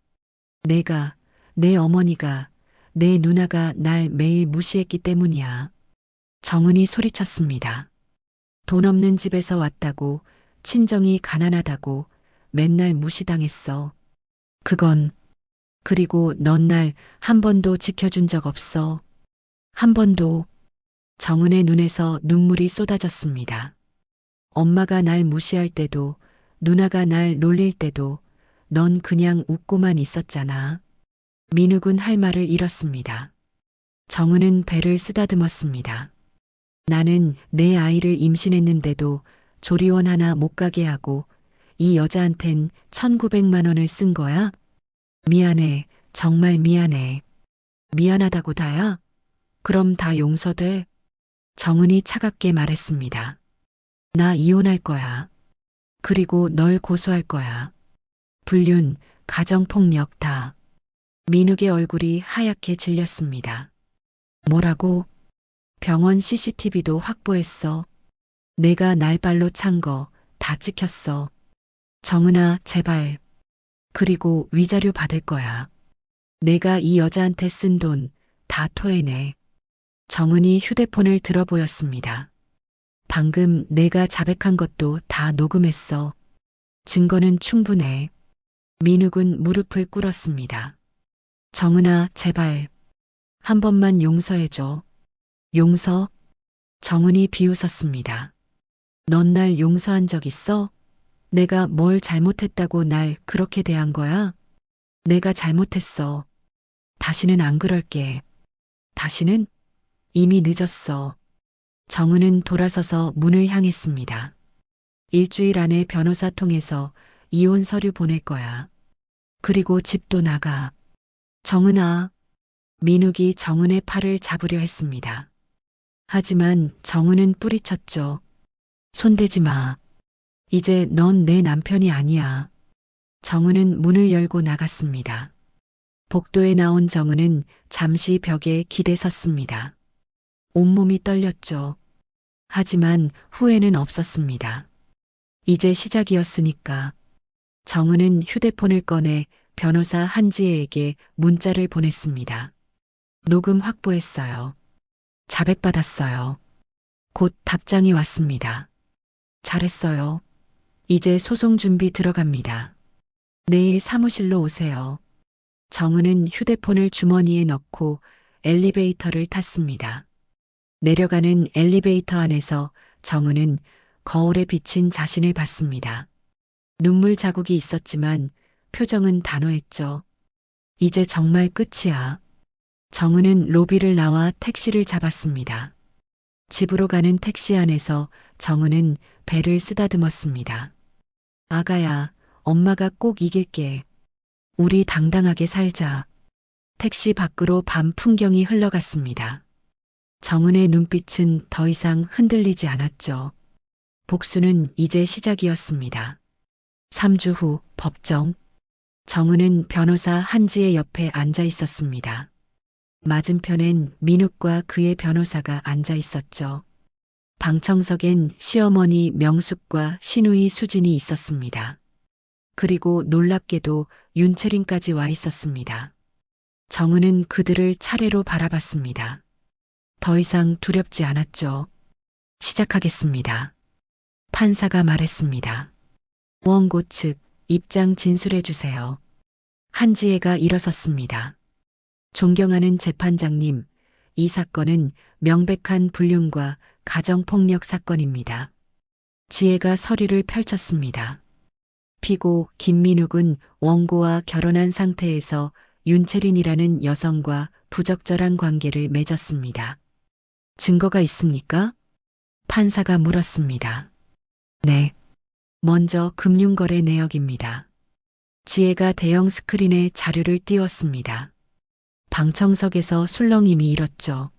내 어머니가, 내 누나가 날 매일 무시했기 때문이야. 정은이 소리쳤습니다. 돈 없는 집에서 왔다고, 친정이 가난하다고 맨날 무시당했어. 그리고 넌 날 한 번도 지켜준 적 없어. 한 번도. 정은의 눈에서 눈물이 쏟아졌습니다. 엄마가 날 무시할 때도, 누나가 날 놀릴 때도 넌 그냥 웃고만 있었잖아. 민욱은 할 말을 잃었습니다. 정은은 배를 쓰다듬었습니다. 나는 내 아이를 임신했는데도 조리원 하나 못 가게 하고 이 여자한텐 1900만 원을 쓴 거야? 미안해. 정말 미안해. 미안하다고 다야? 그럼 다 용서돼? 정은이 차갑게 말했습니다. 나 이혼할 거야. 그리고 널 고소할 거야. 불륜, 가정폭력 다. 민욱의 얼굴이 하얗게 질렸습니다. 뭐라고? 병원 CCTV도 확보했어. 내가 날발로 찬 거 다 찍혔어. 정은아, 제발. 그리고 위자료 받을 거야. 내가 이 여자한테 쓴 돈 다 토해내. 정은이 휴대폰을 들어 보였습니다. 방금 내가 자백한 것도 다 녹음했어. 증거는 충분해. 민욱은 무릎을 꿇었습니다. 정은아, 제발. 한 번만 용서해줘. 용서? 정은이 비웃었습니다. 넌 날 용서한 적 있어? 내가 뭘 잘못했다고 날 그렇게 대한 거야? 내가 잘못했어. 다시는 안 그럴게. 다시는? 이미 늦었어. 정은은 돌아서서 문을 향했습니다. 일주일 안에 변호사 통해서 이혼 서류 보낼 거야. 그리고 집도 나가. 정은아. 민욱이 정은의 팔을 잡으려 했습니다. 하지만 정은은 뿌리쳤죠. 손대지 마. 이제 넌 내 남편이 아니야. 정은은 문을 열고 나갔습니다. 복도에 나온 정은은 잠시 벽에 기대 섰습니다. 온몸이 떨렸죠. 하지만 후회는 없었습니다. 이제 시작이었으니까. 정은은 휴대폰을 꺼내 변호사 한지혜에게 문자를 보냈습니다. 녹음 확보했어요. 자백받았어요. 곧 답장이 왔습니다. 잘했어요. 이제 소송 준비 들어갑니다. 내일 사무실로 오세요. 정은은 휴대폰을 주머니에 넣고 엘리베이터를 탔습니다. 내려가는 엘리베이터 안에서 정은은 거울에 비친 자신을 봤습니다. 눈물 자국이 있었지만 표정은 단호했죠. 이제 정말 끝이야. 정은은 로비를 나와 택시를 잡았습니다. 집으로 가는 택시 안에서 정은은 배를 쓰다듬었습니다. 아가야, 엄마가 꼭 이길게. 우리 당당하게 살자. 택시 밖으로 밤 풍경이 흘러갔습니다. 정은의 눈빛은 더 이상 흔들리지 않았죠. 복수는 이제 시작이었습니다. 3주 후 법정. 정은은 변호사 한지의 옆에 앉아 있었습니다. 맞은편엔 민욱과 그의 변호사가 앉아 있었죠. 방청석엔 시어머니 명숙과 시누이 수진이 있었습니다. 그리고 놀랍게도 윤채린까지 와 있었습니다. 정은은 그들을 차례로 바라봤습니다. 더 이상 두렵지 않았죠. 시작하겠습니다. 판사가 말했습니다. 원고 측 입장 진술해 주세요. 한지혜가 일어섰습니다. 존경하는 재판장님, 이 사건은 명백한 불륜과 가정폭력 사건입니다. 지혜가 서류를 펼쳤습니다. 피고 김민욱은 원고와 결혼한 상태에서 윤채린이라는 여성과 부적절한 관계를 맺었습니다. 증거가 있습니까? 판사가 물었습니다. 네. 먼저 금융거래 내역입니다. 지혜가 대형 스크린에 자료를 띄웠습니다. 방청석에서 술렁임이 일었죠.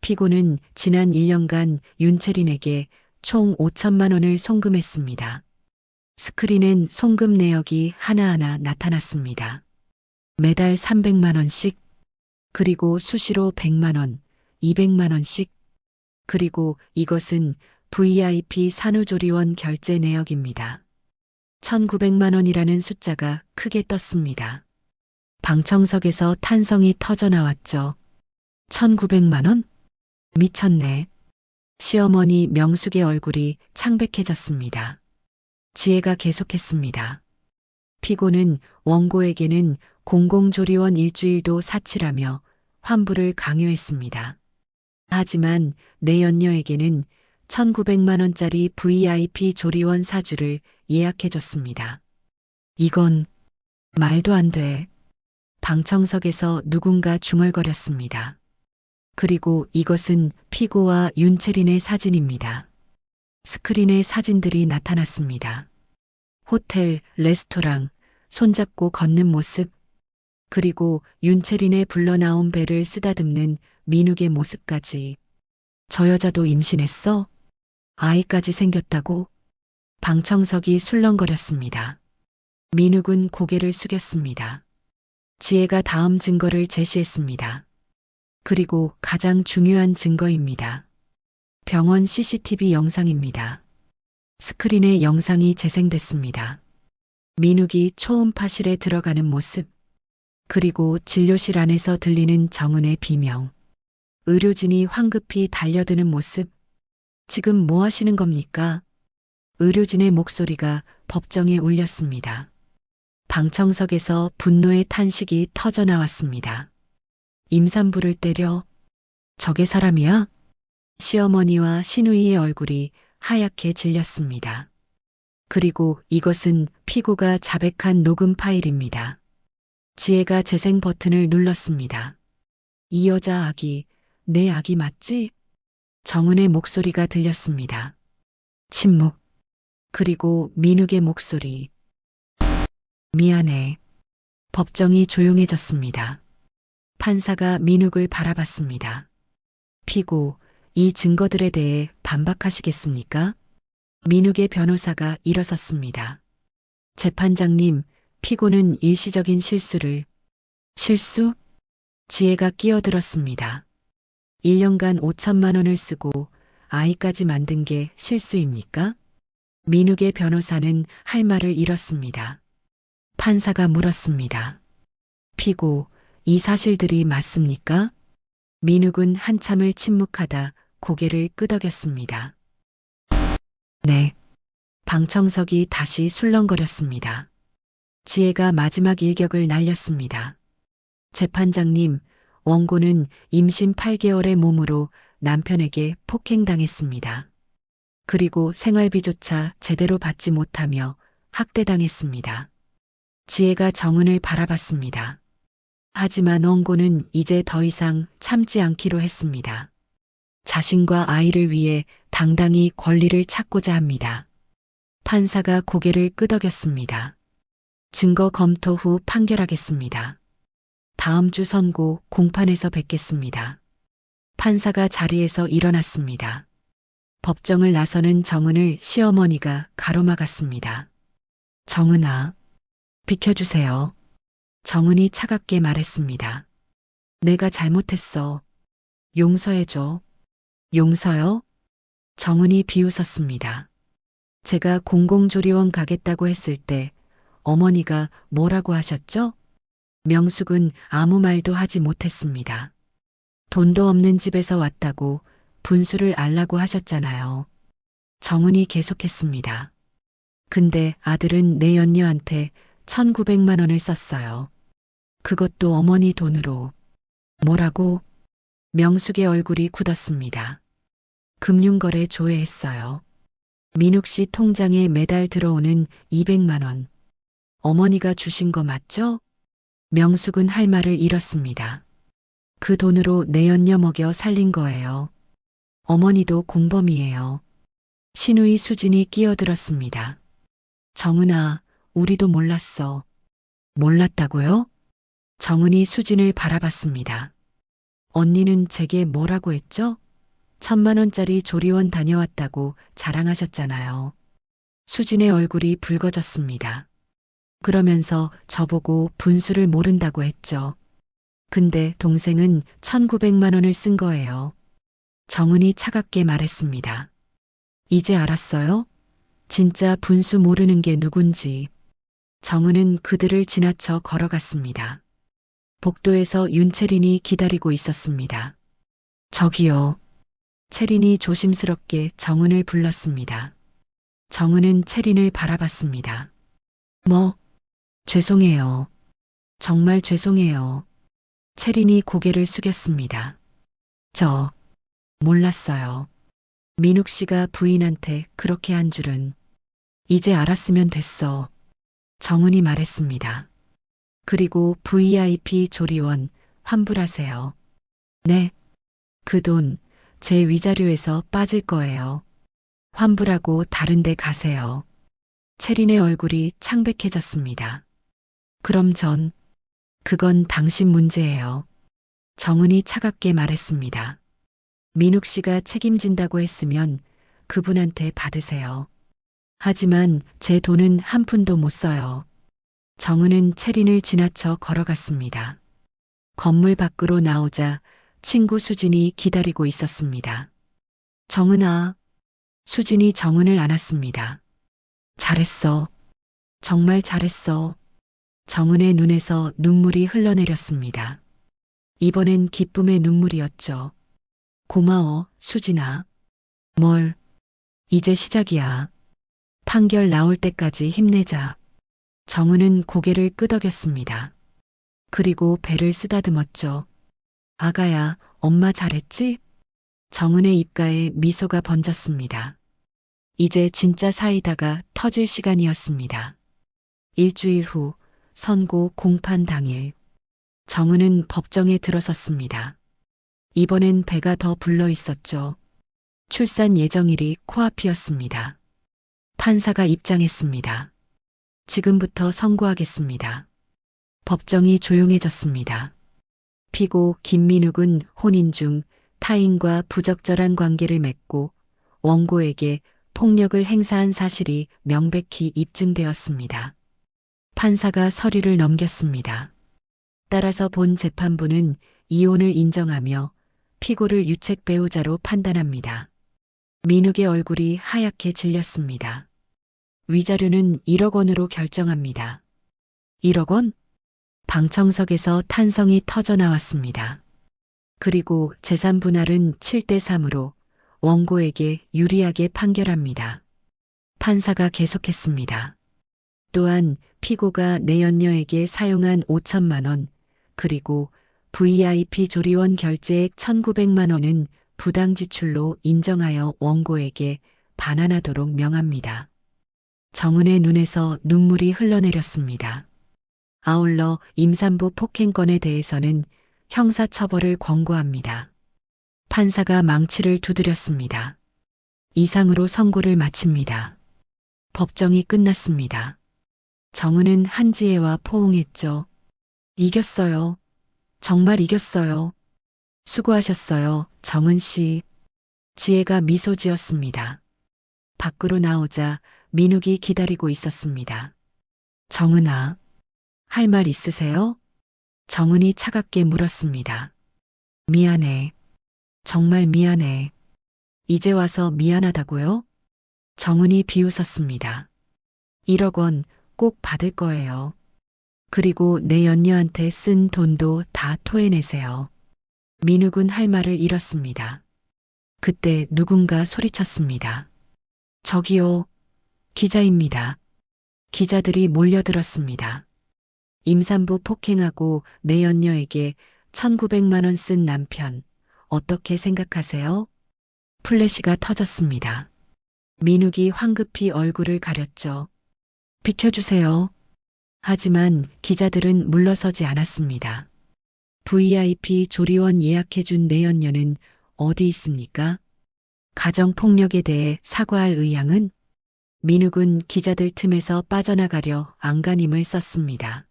피고는 지난 1년간 윤채린에게 총 5천만 원을 송금했습니다. 스크린엔 송금 내역이 하나하나 나타났습니다. 매달 300만 원씩, 그리고 수시로 100만 원, 200만 원씩, 그리고 이것은 VIP 산후조리원 결제 내역입니다. 1900만 원이라는 숫자가 크게 떴습니다. 방청석에서 탄성이 터져 나왔죠. 1900만 원? 미쳤네. 시어머니 명숙의 얼굴이 창백해졌습니다. 지혜가 계속했습니다. 피고는 원고에게는 공공조리원 일주일도 사치라며 환불을 강요했습니다. 하지만 내 연녀에게는 1900만 원짜리 VIP 조리원 사주를 예약해줬습니다. 이건 말도 안 돼. 방청석에서 누군가 중얼거렸습니다. 그리고 이것은 피고와 윤채린의 사진입니다. 스크린에 사진들이 나타났습니다. 호텔, 레스토랑, 손잡고 걷는 모습, 그리고 윤채린의 불러나온 배를 쓰다듬는 민욱의 모습까지. 저 여자도 임신했어? 아이까지 생겼다고? 방청석이 술렁거렸습니다. 민욱은 고개를 숙였습니다. 지혜가 다음 증거를 제시했습니다. 그리고 가장 중요한 증거입니다. 병원 CCTV 영상입니다. 스크린에 영상이 재생됐습니다. 민욱이 초음파실에 들어가는 모습, 그리고 진료실 안에서 들리는 정은의 비명, 의료진이 황급히 달려드는 모습. 지금 뭐 하시는 겁니까? 의료진의 목소리가 법정에 울렸습니다. 방청석에서 분노의 탄식이 터져 나왔습니다. 임산부를 때려? 저게 사람이야? 시어머니와 시누이의 얼굴이 하얗게 질렸습니다. 그리고 이것은 피고가 자백한 녹음 파일입니다. 지혜가 재생 버튼을 눌렀습니다. 이 여자 아기, 내 아기 맞지? 정은의 목소리가 들렸습니다. 침묵. 그리고 민욱의 목소리. 미안해. 법정이 조용해졌습니다. 판사가 민욱을 바라봤습니다. 피고, 이 증거들에 대해 반박하시겠습니까? 민욱의 변호사가 일어섰습니다. 재판장님, 피고는 일시적인 실수를. 실수? 지혜가 끼어들었습니다. 1년간 5천만 원을 쓰고 아이까지 만든 게 실수입니까? 민욱의 변호사는 할 말을 잃었습니다. 판사가 물었습니다. 피고, 이 사실들이 맞습니까? 민욱은 한참을 침묵하다 고개를 끄덕였습니다. 네. 방청석이 다시 술렁거렸습니다. 지혜가 마지막 일격을 날렸습니다. 재판장님, 원고는 임신 8개월의 몸으로 남편에게 폭행당했습니다. 그리고 생활비조차 제대로 받지 못하며 학대당했습니다. 지혜가 정은을 바라봤습니다. 하지만 원고는 이제 더 이상 참지 않기로 했습니다. 자신과 아이를 위해 당당히 권리를 찾고자 합니다. 판사가 고개를 끄덕였습니다. 증거 검토 후 판결하겠습니다. 다음 주 선고 공판에서 뵙겠습니다. 판사가 자리에서 일어났습니다. 법정을 나서는 정은을 시어머니가 가로막았습니다. 정은아, 비켜주세요. 정은이 차갑게 말했습니다. 내가 잘못했어. 용서해줘. 용서요? 정은이 비웃었습니다. 제가 공공조리원 가겠다고 했을 때 어머니가 뭐라고 하셨죠? 명숙은 아무 말도 하지 못했습니다. 돈도 없는 집에서 왔다고 분수를 알라고 하셨잖아요. 정은이 계속했습니다. 근데 아들은 내 연녀한테 1,900만 원을 썼어요. 그것도 어머니 돈으로. 뭐라고? 명숙의 얼굴이 굳었습니다. 금융거래 조회했어요. 민욱 씨 통장에 매달 들어오는 200만 원. 어머니가 주신 거 맞죠? 명숙은 할 말을 잃었습니다. 그 돈으로 내 연녀 먹여 살린 거예요. 어머니도 공범이에요. 신우이 수진이 끼어들었습니다. 정은아, 우리도 몰랐어. 몰랐다고요? 정은이 수진을 바라봤습니다. 언니는 제게 뭐라고 했죠? 1,000만 원짜리 조리원 다녀왔다고 자랑하셨잖아요. 수진의 얼굴이 붉어졌습니다. 그러면서 저보고 분수를 모른다고 했죠. 근데 동생은 1,900만 원을 쓴 거예요. 정은이 차갑게 말했습니다. 이제 알았어요? 진짜 분수 모르는 게 누군지. 정은은 그들을 지나쳐 걸어갔습니다. 복도에서 윤채린이 기다리고 있었습니다. 저기요. 채린이 조심스럽게 정은을 불렀습니다. 정은은 채린을 바라봤습니다. 뭐? 죄송해요. 정말 죄송해요. 채린이 고개를 숙였습니다. 저 몰랐어요. 민욱 씨가 부인한테 그렇게 한 줄은. 이제 알았으면 됐어. 정은이 말했습니다. 그리고 VIP 조리원 환불하세요. 네. 그 돈 제 위자료에서 빠질 거예요. 환불하고 다른 데 가세요. 채린의 얼굴이 창백해졌습니다. 그럼 그건 당신 문제예요. 정은이 차갑게 말했습니다. 민욱 씨가 책임진다고 했으면 그분한테 받으세요. 하지만 제 돈은 한 푼도 못 써요. 정은은 채린을 지나쳐 걸어갔습니다. 건물 밖으로 나오자 친구 수진이 기다리고 있었습니다. 정은아. 수진이 정은을 안았습니다. 잘했어. 정말 잘했어. 정은의 눈에서 눈물이 흘러내렸습니다. 이번엔 기쁨의 눈물이었죠. 고마워, 수진아. 뭘? 이제 시작이야. 판결 나올 때까지 힘내자. 정은은 고개를 끄덕였습니다. 그리고 배를 쓰다듬었죠. 아가야, 엄마 잘했지? 정은의 입가에 미소가 번졌습니다. 이제 진짜 사이다가 터질 시간이었습니다. 일주일 후 선고 공판 당일 정은은 법정에 들어섰습니다. 이번엔 배가 더 불러 있었죠. 출산 예정일이 코앞이었습니다. 판사가 입장했습니다. 지금부터 선고하겠습니다. 법정이 조용해졌습니다. 피고 김민욱은 혼인 중 타인과 부적절한 관계를 맺고 원고에게 폭력을 행사한 사실이 명백히 입증되었습니다. 판사가 서류를 넘겼습니다. 따라서 본 재판부는 이혼을 인정하며 피고를 유책 배우자로 판단합니다. 민욱의 얼굴이 하얗게 질렸습니다. 위자료는 1억 원으로 결정합니다. 1억 원? 방청석에서 탄성이 터져 나왔습니다. 그리고 재산 분할은 7대 3으로 원고에게 유리하게 판결합니다. 판사가 계속했습니다. 또한 피고가 내연녀에게 사용한 5천만 원, 그리고 VIP 조리원 결제액 1,900만 원은 부당 지출로 인정하여 원고에게 반환하도록 명합니다. 정은의 눈에서 눈물이 흘러내렸습니다. 아울러 임산부 폭행건에 대해서는 형사처벌을 권고합니다. 판사가 망치를 두드렸습니다. 이상으로 선고를 마칩니다. 법정이 끝났습니다. 정은은 한지혜와 포옹했죠. 이겼어요. 정말 이겼어요. 수고하셨어요, 정은 씨. 지혜가 미소 지었습니다. 밖으로 나오자 민욱이 기다리고 있었습니다. 정은아, 할 말 있으세요? 정은이 차갑게 물었습니다. 미안해. 정말 미안해. 이제 와서 미안하다고요? 정은이 비웃었습니다. 1억 원 꼭 받을 거예요. 그리고 내 연녀한테 쓴 돈도 다 토해내세요. 민욱은 할 말을 잃었습니다. 그때 누군가 소리쳤습니다. 저기요, 기자입니다. 기자들이 몰려들었습니다. 임산부 폭행하고 내 연녀에게 1,900만 원 쓴 남편, 어떻게 생각하세요? 플래시가 터졌습니다. 민욱이 황급히 얼굴을 가렸죠. 비켜주세요. 하지만 기자들은 물러서지 않았습니다. VIP 조리원 예약해준 내연녀는 어디 있습니까? 가정폭력에 대해 사과할 의향은? 민욱은 기자들 틈에서 빠져나가려 안간힘을 썼습니다.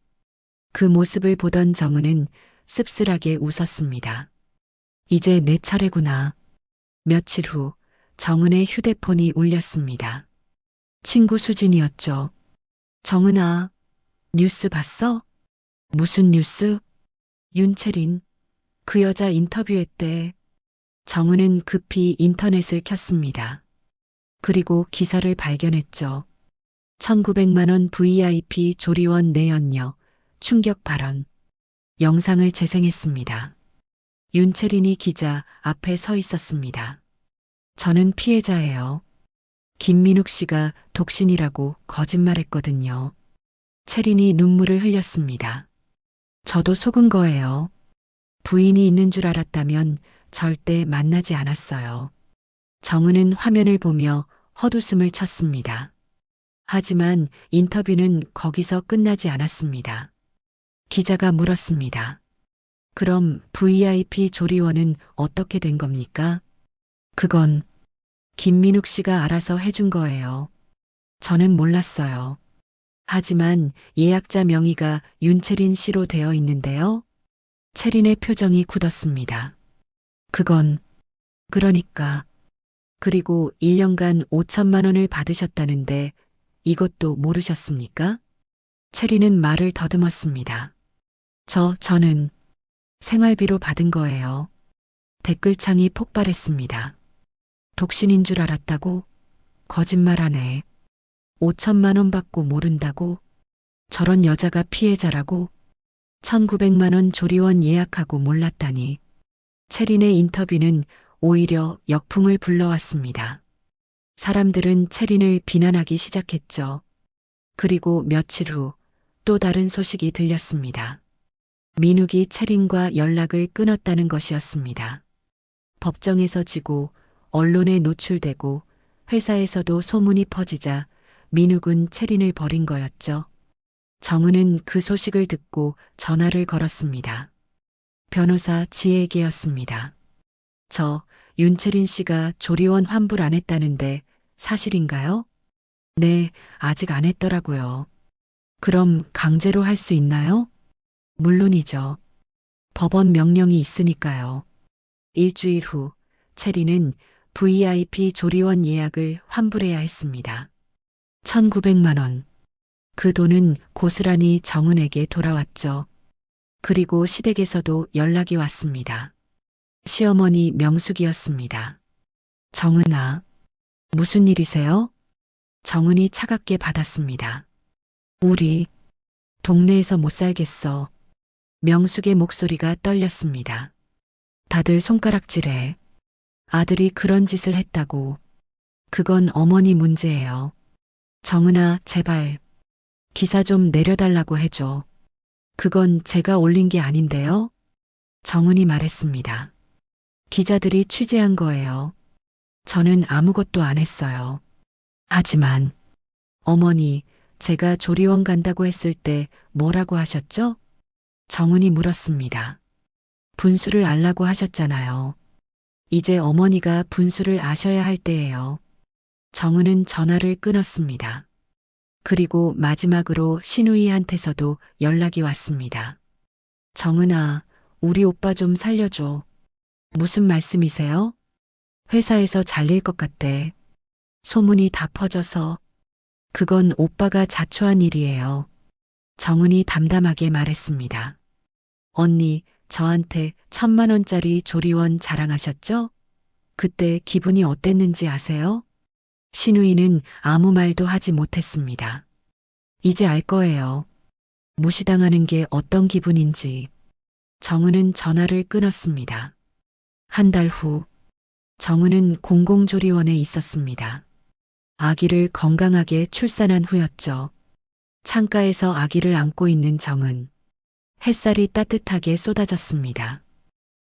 그 모습을 보던 정은은 씁쓸하게 웃었습니다. 이제 내 차례구나. 며칠 후 정은의 휴대폰이 울렸습니다. 친구 수진이었죠. 정은아, 뉴스 봤어? 무슨 뉴스? 윤채린, 그 여자 인터뷰했대. 정은은 급히 인터넷을 켰습니다. 그리고 기사를 발견했죠. 1,900만 원 VIP 조리원 내연녀, 충격 발언. 영상을 재생했습니다. 윤채린이 기자 앞에 서 있었습니다. 저는 피해자예요. 김민욱 씨가 독신이라고 거짓말했거든요. 채린이 눈물을 흘렸습니다. 저도 속은 거예요. 부인이 있는 줄 알았다면 절대 만나지 않았어요. 정은은 화면을 보며 헛웃음을 쳤습니다. 하지만 인터뷰는 거기서 끝나지 않았습니다. 기자가 물었습니다. 그럼 VIP 조리원은 어떻게 된 겁니까? 그건 김민욱 씨가 알아서 해준 거예요. 저는 몰랐어요. 하지만 예약자 명의가 윤채린 씨로 되어 있는데요. 채린의 표정이 굳었습니다. 그러니까. 그리고 1년간 5천만 원을 받으셨다는데 이것도 모르셨습니까? 채린은 말을 더듬었습니다. 저는 생활비로 받은 거예요. 댓글창이 폭발했습니다. 독신인 줄 알았다고? 거짓말하네. 5천만 원 받고 모른다고? 저런 여자가 피해자라고? 1,900만 원 조리원 예약하고 몰랐다니. 채린의 인터뷰는 오히려 역풍을 불러왔습니다. 사람들은 채린을 비난하기 시작했죠. 그리고 며칠 후 또 다른 소식이 들렸습니다. 민욱이 채린과 연락을 끊었다는 것이었습니다. 법정에서 지고 언론에 노출되고 회사에서도 소문이 퍼지자 민욱은 채린을 버린 거였죠. 정은은 그 소식을 듣고 전화를 걸었습니다. 변호사 지혜에게였습니다. 윤채린 씨가 조리원 환불 안 했다는데 사실인가요? 네, 아직 안 했더라고요. 그럼 강제로 할 수 있나요? 물론이죠. 법원 명령이 있으니까요. 일주일 후 채린은 VIP 조리원 예약을 환불해야 했습니다. 1,900만 원. 그 돈은 고스란히 정은에게 돌아왔죠. 그리고 시댁에서도 연락이 왔습니다. 시어머니 명숙이었습니다. 정은아, 무슨 일이세요? 정은이 차갑게 받았습니다. 우리 동네에서 못 살겠어. 명숙의 목소리가 떨렸습니다. 다들 손가락질해. 아들이 그런 짓을 했다고. 그건 어머니 문제예요. 정은아, 제발. 기사 좀 내려달라고 해줘. 그건 제가 올린 게 아닌데요? 정은이 말했습니다. 기자들이 취재한 거예요. 저는 아무것도 안 했어요. 하지만 어머니, 제가 조리원 간다고 했을 때 뭐라고 하셨죠? 정은이 물었습니다. 분수를 알라고 하셨잖아요. 이제 어머니가 분수를 아셔야 할 때예요. 정은은 전화를 끊었습니다. 그리고 마지막으로 신우이한테서도 연락이 왔습니다. 정은아, 우리 오빠 좀 살려줘. 무슨 말씀이세요? 회사에서 잘릴 것 같대. 소문이 다 퍼져서. 그건 오빠가 자초한 일이에요. 정은이 담담하게 말했습니다. 언니, 저한테 1,000만 원짜리 조리원 자랑하셨죠? 그때 기분이 어땠는지 아세요? 신우이는 아무 말도 하지 못했습니다. 이제 알 거예요. 무시당하는 게 어떤 기분인지. 정은은 전화를 끊었습니다. 한 달 후, 정은은 공공조리원에 있었습니다. 아기를 건강하게 출산한 후였죠. 창가에서 아기를 안고 있는 정은. 햇살이 따뜻하게 쏟아졌습니다.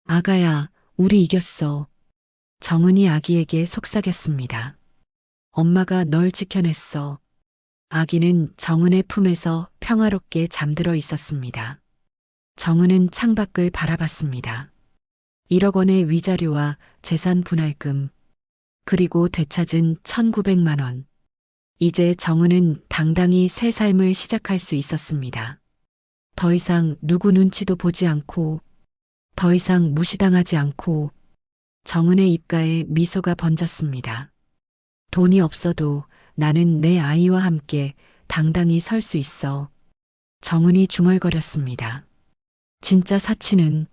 아가야, 우리 이겼어. 정은이 아기에게 속삭였습니다. 엄마가 널 지켜냈어. 아기는 정은의 품에서 평화롭게 잠들어 있었습니다. 정은은 창밖을 바라봤습니다. 1억 원의 위자료와 재산 분할금, 그리고 되찾은 1,900만 원. 이제 정은은 당당히 새 삶을 시작할 수 있었습니다. 더 이상 누구 눈치도 보지 않고, 더 이상 무시당하지 않고, 정은의 입가에 미소가 번졌습니다. 돈이 없어도 나는 내 아이와 함께 당당히 설 수 있어. 정은이 중얼거렸습니다. 진짜 사치는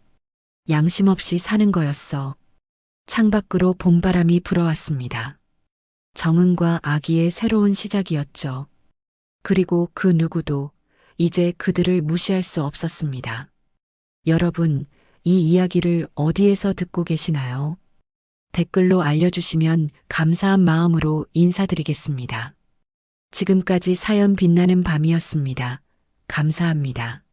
양심 없이 사는 거였어. 창밖으로 봄바람이 불어왔습니다. 정은과 아기의 새로운 시작이었죠. 그리고 그 누구도 이제 그들을 무시할 수 없었습니다. 여러분, 이 이야기를 어디에서 듣고 계시나요? 댓글로 알려주시면 감사한 마음으로 인사드리겠습니다. 지금까지 사연 빛나는 밤이었습니다. 감사합니다.